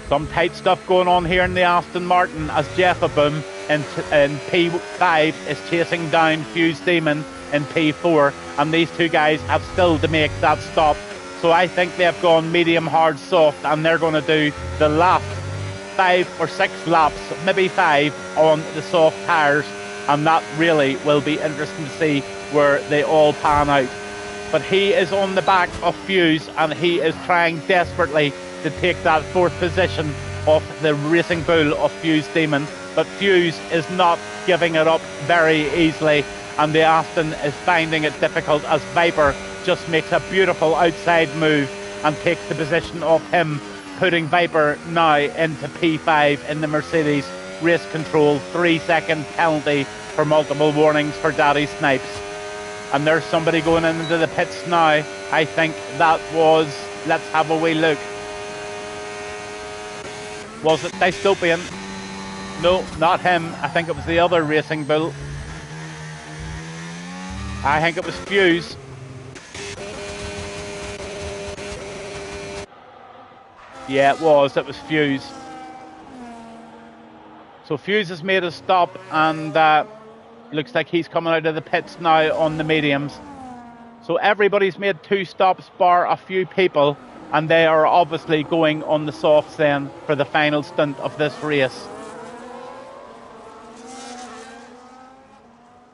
Some tight stuff going on here in the Aston Martin as Jeffaboom in P5 is chasing down Fuse Demon in P4, and these 2 guys have still to make that stop. So I think they've gone medium, hard, soft, and they're going to do the last 5 or 6 laps, maybe 5, on the soft tyres, and that really will be interesting to see where they all pan out. But he is on the back of Fuse, and he is trying desperately to take that fourth position off the Racing Bull of Fuse Demon. But Fuse is not giving it up very easily, and the Aston is finding it difficult as Viper just makes a beautiful outside move and takes the position off him, putting Viper now into P5 in the Mercedes race control. 3-second penalty for multiple warnings for Daddy Snipes. And there's somebody going into the pits now. I think that was, let's have a wee look. Was it Dystopian? No, not him. I think it was the other Racing Bull. I think it was Fuse. Yeah, it was Fuse. So Fuse has made a stop, and looks like he's coming out of the pits now on the mediums. So everybody's made 2 stops bar a few people, and they are obviously going on the softs then for the final stint of this race.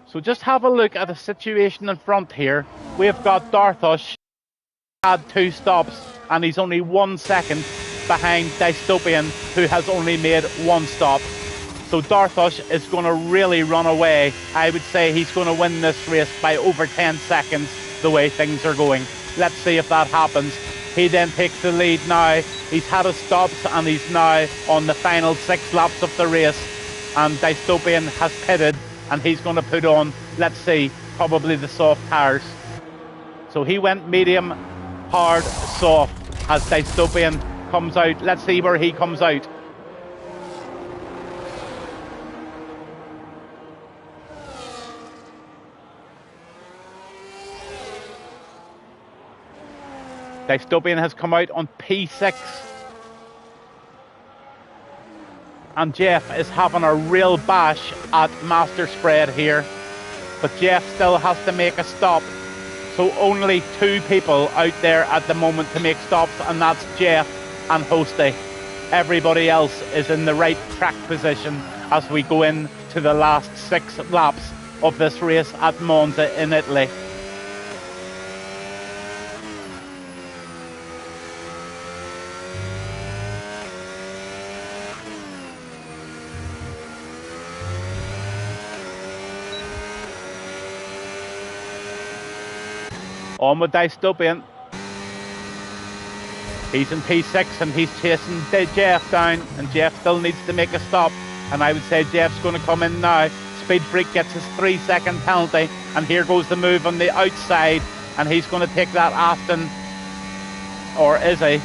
So just have a look at the situation in front here. We've got Darthush had 2 stops, and he's only 1 second behind Dystopian, who has only made 1 stop. So Darthush is going to really run away. I would say he's going to win this race by over 10 seconds the way things are going. Let's see if that happens. He then takes the lead now. He's had his stops, and he's now on the final 6 laps of the race. And Dystopian has pitted, and he's going to put on, let's see, probably the soft tyres. So he went medium, hard, soft as Dystopian comes out. Let's see where he comes out. Dystopian has come out on P6. And Jeff is having a real bash at Master Spread here. But Jeff still has to make a stop. So only 2 people out there at the moment to make stops, and that's Jeff and Hosty. Everybody else is in the right track position as we go into the last 6 laps of this race at Monza in Italy. On with Dystopian. He's in P6 and he's chasing Jeff down, and Jeff still needs to make a stop, and I would say Jeff's going to come in now. Speed Freak gets his 3-second penalty, and here goes the move on the outside, and he's going to take that Aston, or is he?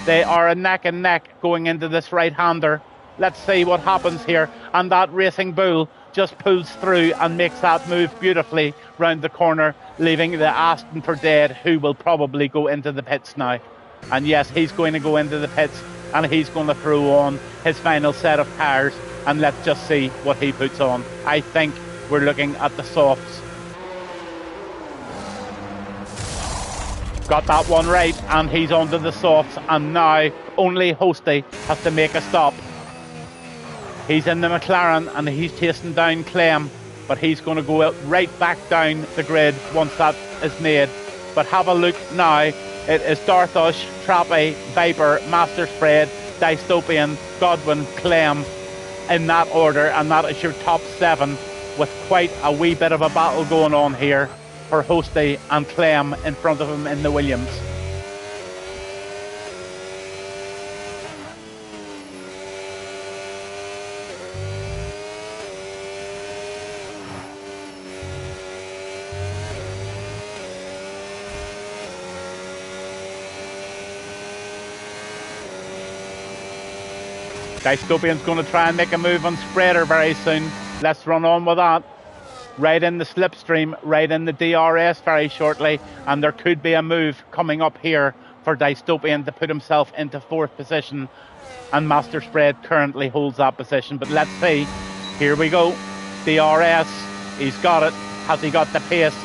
They are a neck and neck going into this right-hander. Let's see what happens here, and that Racing Bull just pulls through and makes that move beautifully round the corner, leaving the Aston for dead, who will probably go into the pits now. And yes, he's going to go into the pits, and he's going to throw on his final set of tyres, and let's just see what he puts on. I think we're looking at the softs. Got that one right, and he's onto the softs, and now only Hosty has to make a stop. He's in the McLaren, and he's chasing down Clem, but he's going to go right back down the grid once that is made. But have a look now. It is Darthush, Trappy, Viper, Master Spread, Dystopian, Godwin, Clem in that order, and that is your top 7, with quite a wee bit of a battle going on here for Hosty and Clem in front of him in the Williams. Dystopian's going to try and make a move on Spreader very soon. Let's run on with that. Right in the slipstream, right in the DRS very shortly, and there could be a move coming up here for Dystopian to put himself into 4th position, and Master Spread currently holds that position. But let's see. Here we go. DRS, he's got it. Has he got the pace?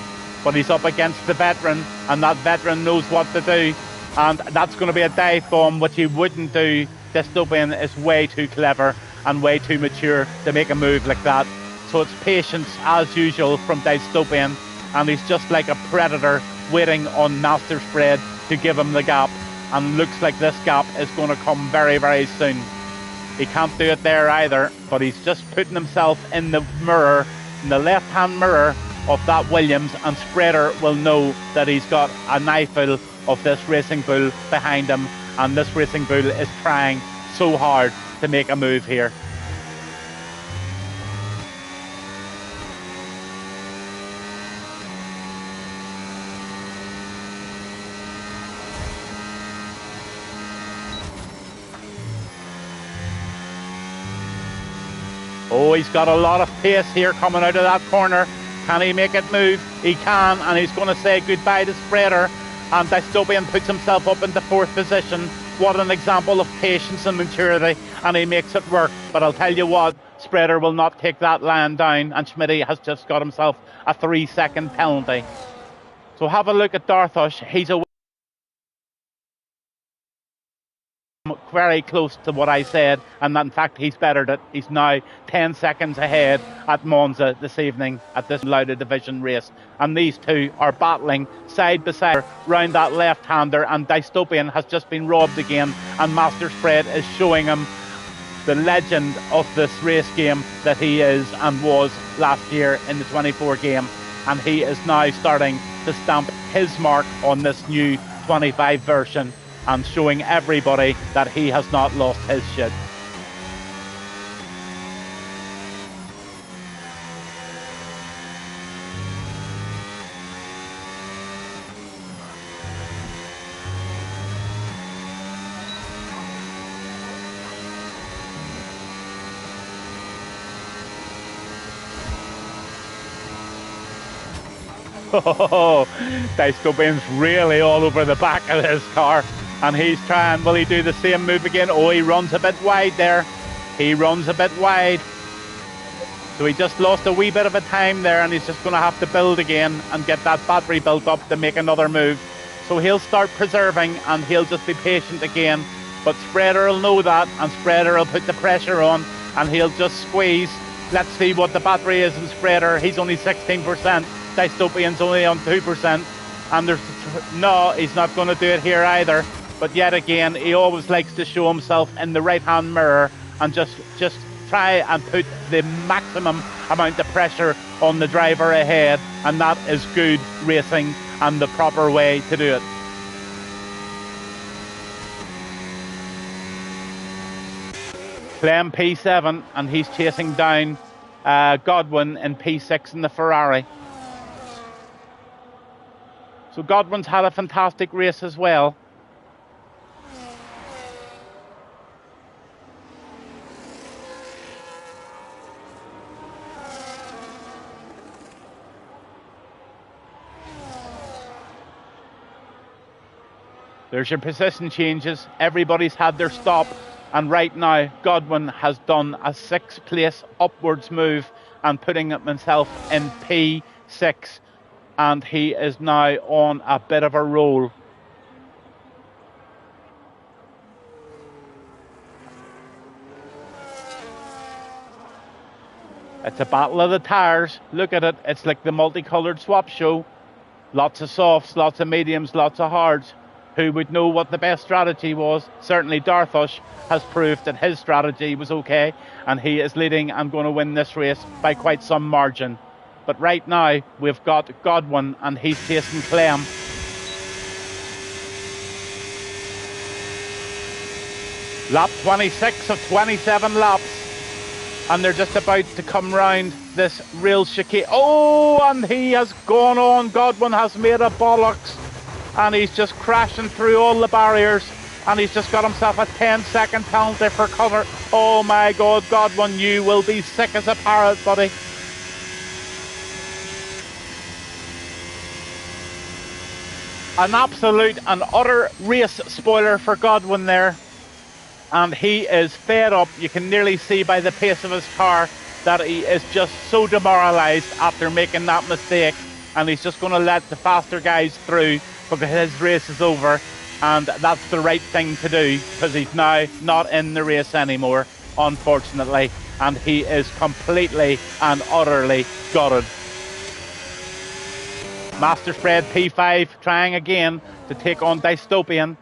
But he's up against the veteran, and that veteran knows what to do, and that's going to be a dive bomb, which he wouldn't do. Dystopian is way too clever and way too mature to make a move like that. So it's patience as usual from Dystopian, and he's just like a predator waiting on Master Spread to give him the gap. and looks like this gap is going to come very, very soon. He can't do it there either, but he's just putting himself in the mirror, in the left-hand mirror of that Williams, and Spreader will know that he's got an eyeful of this Racing Bull behind him, and this Racing Bull is trying so hard to make a move here. Oh, he's got a lot of pace here coming out of that corner. Can he make it move? He can, and he's going to say goodbye to Spreader. And Dystopian puts himself up into 4th position. What an example of patience and maturity, and he makes it work. But I'll tell you what, Spreader will not take that line down, and Schmitty has just got himself a 3-second penalty. So have a look at Darthush. He's away. Very close to what I said, and in fact he's bettered it. He's now 10 seconds ahead at Monza this evening at this Lauda division race, and these two are battling side by side round that left-hander, and Dystopian has just been robbed again, and Master Spread is showing him the legend of this race game that he is and was last year in the 24 game, and he is now starting to stamp his mark on this new 25 version and showing everybody that he has not lost his shit. Oh, Dystopian's really all over the back of his car, and he's trying, will he do the same move again? Oh, he runs a bit wide there. He runs a bit wide. So he just lost a wee bit of a time there, and he's just going to have to build again and get that battery built up to make another move. So he'll start preserving, and he'll just be patient again. But Spreader will know that, and Spreader will put the pressure on, and he'll just squeeze. Let's see what the battery is in Spreader. He's only 16%. Dystopian's only on 2%, and no, he's not going to do it here either. But yet again, he always likes to show himself in the right-hand mirror and just try and put the maximum amount of pressure on the driver ahead, and that is good racing and the proper way to do it. Clem P7, and he's chasing down Godwin in P6 in the Ferrari. So Godwin's had a fantastic race as well. There's your position changes. Everybody's had their stop. And right now, Godwin has done a 6th place upwards move and putting himself in P6. And he is now on a bit of a roll. It's a battle of the tyres. Look at it. It's like the multicoloured swap show. Lots of softs, lots of mediums, lots of hards. Who would know what the best strategy was? Certainly Darthush has proved that his strategy was okay, and he is leading and going to win this race by quite some margin. But right now, we've got Godwin, and he's chasing Clem. Lap 26 of 27 laps. And they're just about to come round this real chicane. Oh, and he has gone on. Godwin has made a bollocks. And he's just crashing through all the barriers. And he's just got himself a 10-second penalty for cover. Oh my God, Godwin, you will be sick as a parrot, buddy. An absolute and utter race spoiler for Godwin there. And he is fed up. You can nearly see by the pace of his car that he is just so demoralised after making that mistake. And he's just going to let the faster guys through because his race is over. And that's the right thing to do because he's now not in the race anymore, unfortunately. And he is completely and utterly gutted. Master Spread P5 trying again to take on Dystopian.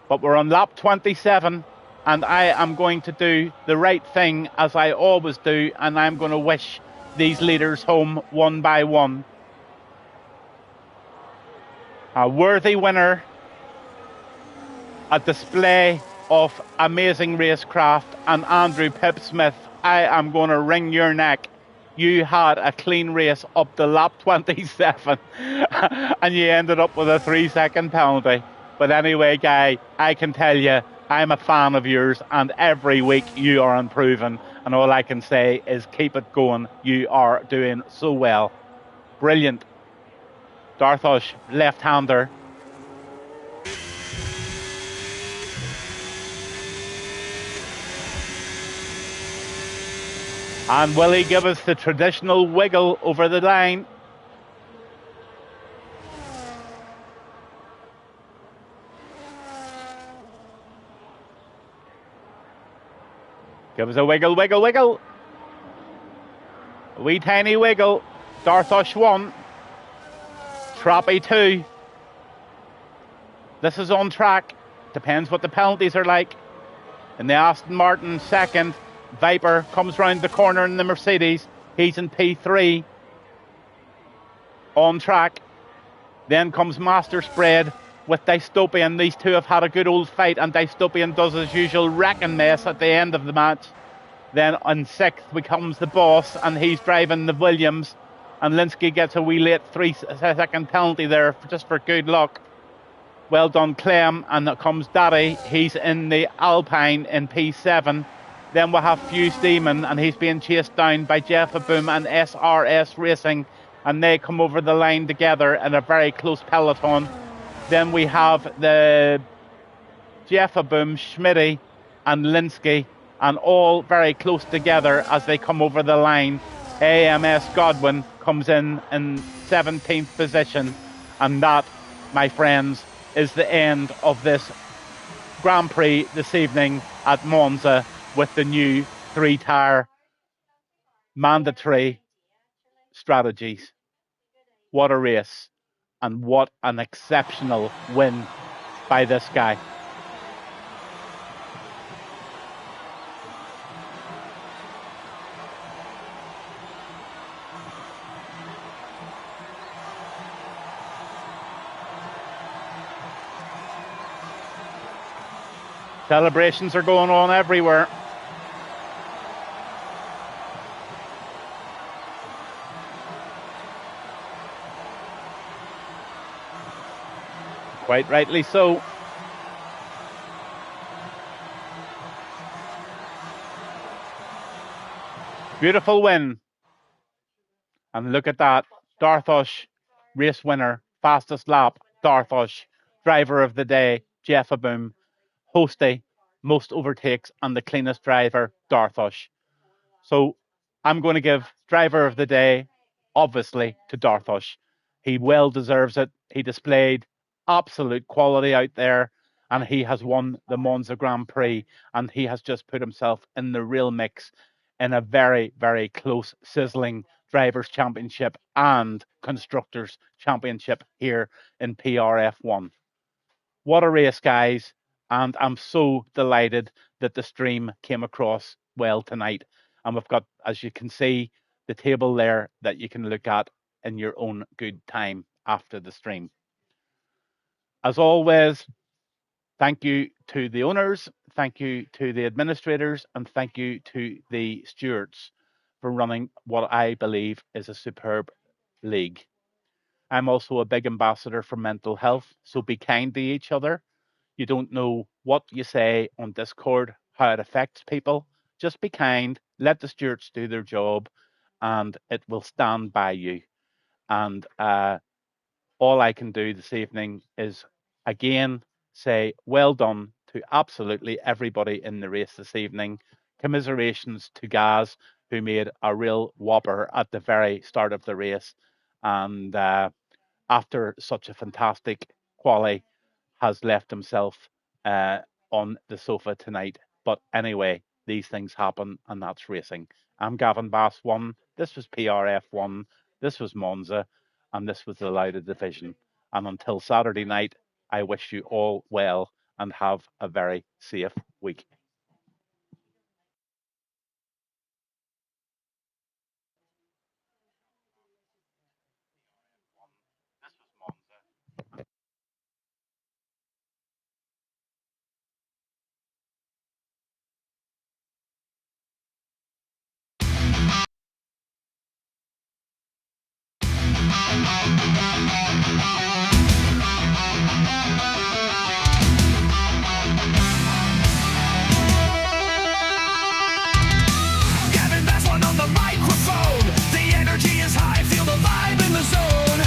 But we're on lap 27, and I am going to do the right thing as I always do, and I'm going to wish these leaders home one by one. A worthy winner, a display of amazing racecraft, and Andrew Pipsmith, I am going to wring your neck. You had a clean race up to lap 27 and you ended up with a 3-second penalty. But anyway, Guy, I can tell you, I'm a fan of yours, and every week you are improving. And all I can say is keep it going. You are doing so well. Brilliant. Darthosh, left-hander. And will he give us the traditional wiggle over the line? Give us a wiggle, wiggle, wiggle. A wee tiny wiggle. Darthosh 1. Trappy 2. This is on track. Depends what the penalties are like. In the Aston Martin, second. Viper comes round the corner in the Mercedes. He's in P3. On track. Then comes Master Spread with Dystopian. These two have had a good old fight, and Dystopian does his usual wrecking mess at the end of the match. Then on sixth becomes the boss, and he's driving the Williams. And Linsky gets a wee late 3-second penalty there just for good luck. Well done, Clem. And that comes Daddy. He's in the Alpine in P7. Then we have Fuse Demon, and he's being chased down by Jeffaboom and SRS Racing, and they come over the line together in a very close peloton. Then we have the Jeffaboom, Schmitty and Linsky, and all very close together as they come over the line. AMS Godwin comes in 17th position, and that, my friends, is the end of this Grand Prix this evening at Monza with the new 3-tire mandatory strategies. What a race, and what an exceptional win by this guy. Celebrations are going on everywhere. Quite rightly so. Beautiful win. And look at that. Darthosh, race winner, fastest lap. Darthosh, driver of the day, Jeffaboom. Hosty, most overtakes, and the cleanest driver, Darthosh. So I'm going to give driver of the day, obviously, to Darthosh. He well deserves it. He displayed absolute quality out there, and he has won the Monza Grand Prix, and he has just put himself in the real mix in a very, very close, sizzling Drivers' Championship and Constructors' Championship here in PRF1. What a race, guys. And I'm so delighted that the stream came across well tonight. And we've got, as you can see, the table there that you can look at in your own good time after the stream. As always, thank you to the owners, thank you to the administrators, and thank you to the stewards for running what I believe is a superb league. I'm also a big ambassador for mental health, so be kind to each other. You don't know what you say on Discord, how it affects people. Just be kind, let the stewards do their job, and it will stand by you. And all I can do this evening is, again, say well done to absolutely everybody in the race this evening. Commiserations to Gaz, who made a real whopper at the very start of the race. And after such a fantastic quali, has left himself on the sofa tonight. But anyway, these things happen, and that's racing. I'm Gavin Bass 1. This was PRF 1. This was Monza, and this was the Lauda division. And until Saturday night, I wish you all well, and have a very safe week. This was Monza. Gavin Basswan on the microphone. The energy is high, feel the vibe in the zone.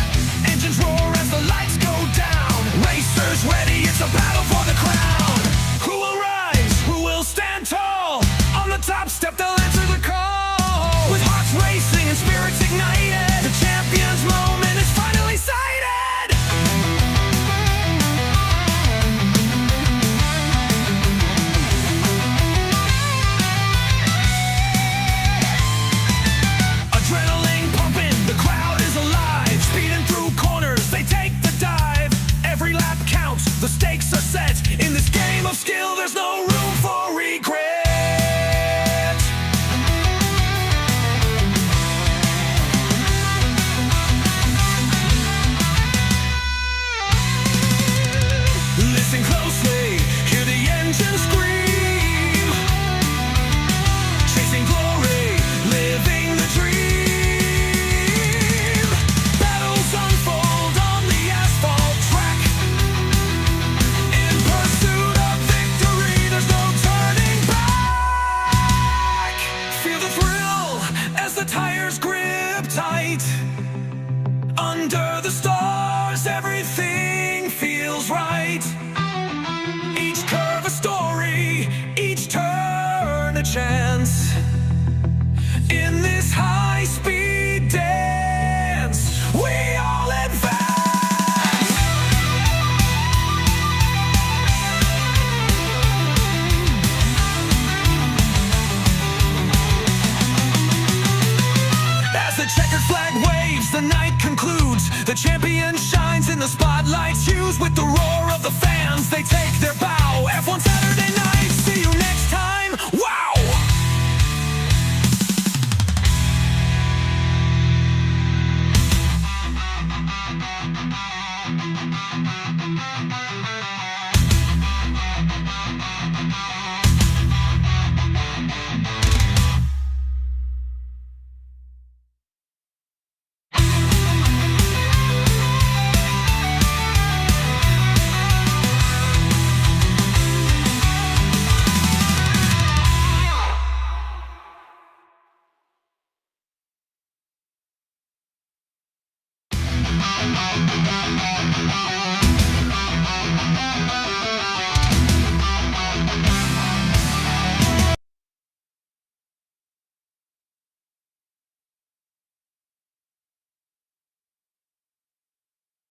Engines roar as the lights go down. Racers ready, it's a battle for the crown. Who will rise? Who will stand tall? On the top step, they'll answer the call. With hearts racing and spirits ignited, the champion's moment is finally sighted. Adrenaline pumping, the crowd is alive. Speeding through corners, they take the dive. Every lap counts, the stakes are set. In this game of skill, there's no room for regret. Listen closely, hear the engine scream. Chasing glory, living the dream. Battles unfold on the asphalt track. In pursuit of victory, there's no turning back. Feel the thrill as the tires grip tight. Under the stars, everything feels right. Each curve a story, each turn a chance. In this high-speed dance, we all advance. As the checkered flag waves, the night concludes. The champion shines in the spotlight's hues. With the roar of the fans, they take their bow. F1 Saturday night, see you next time. Wow!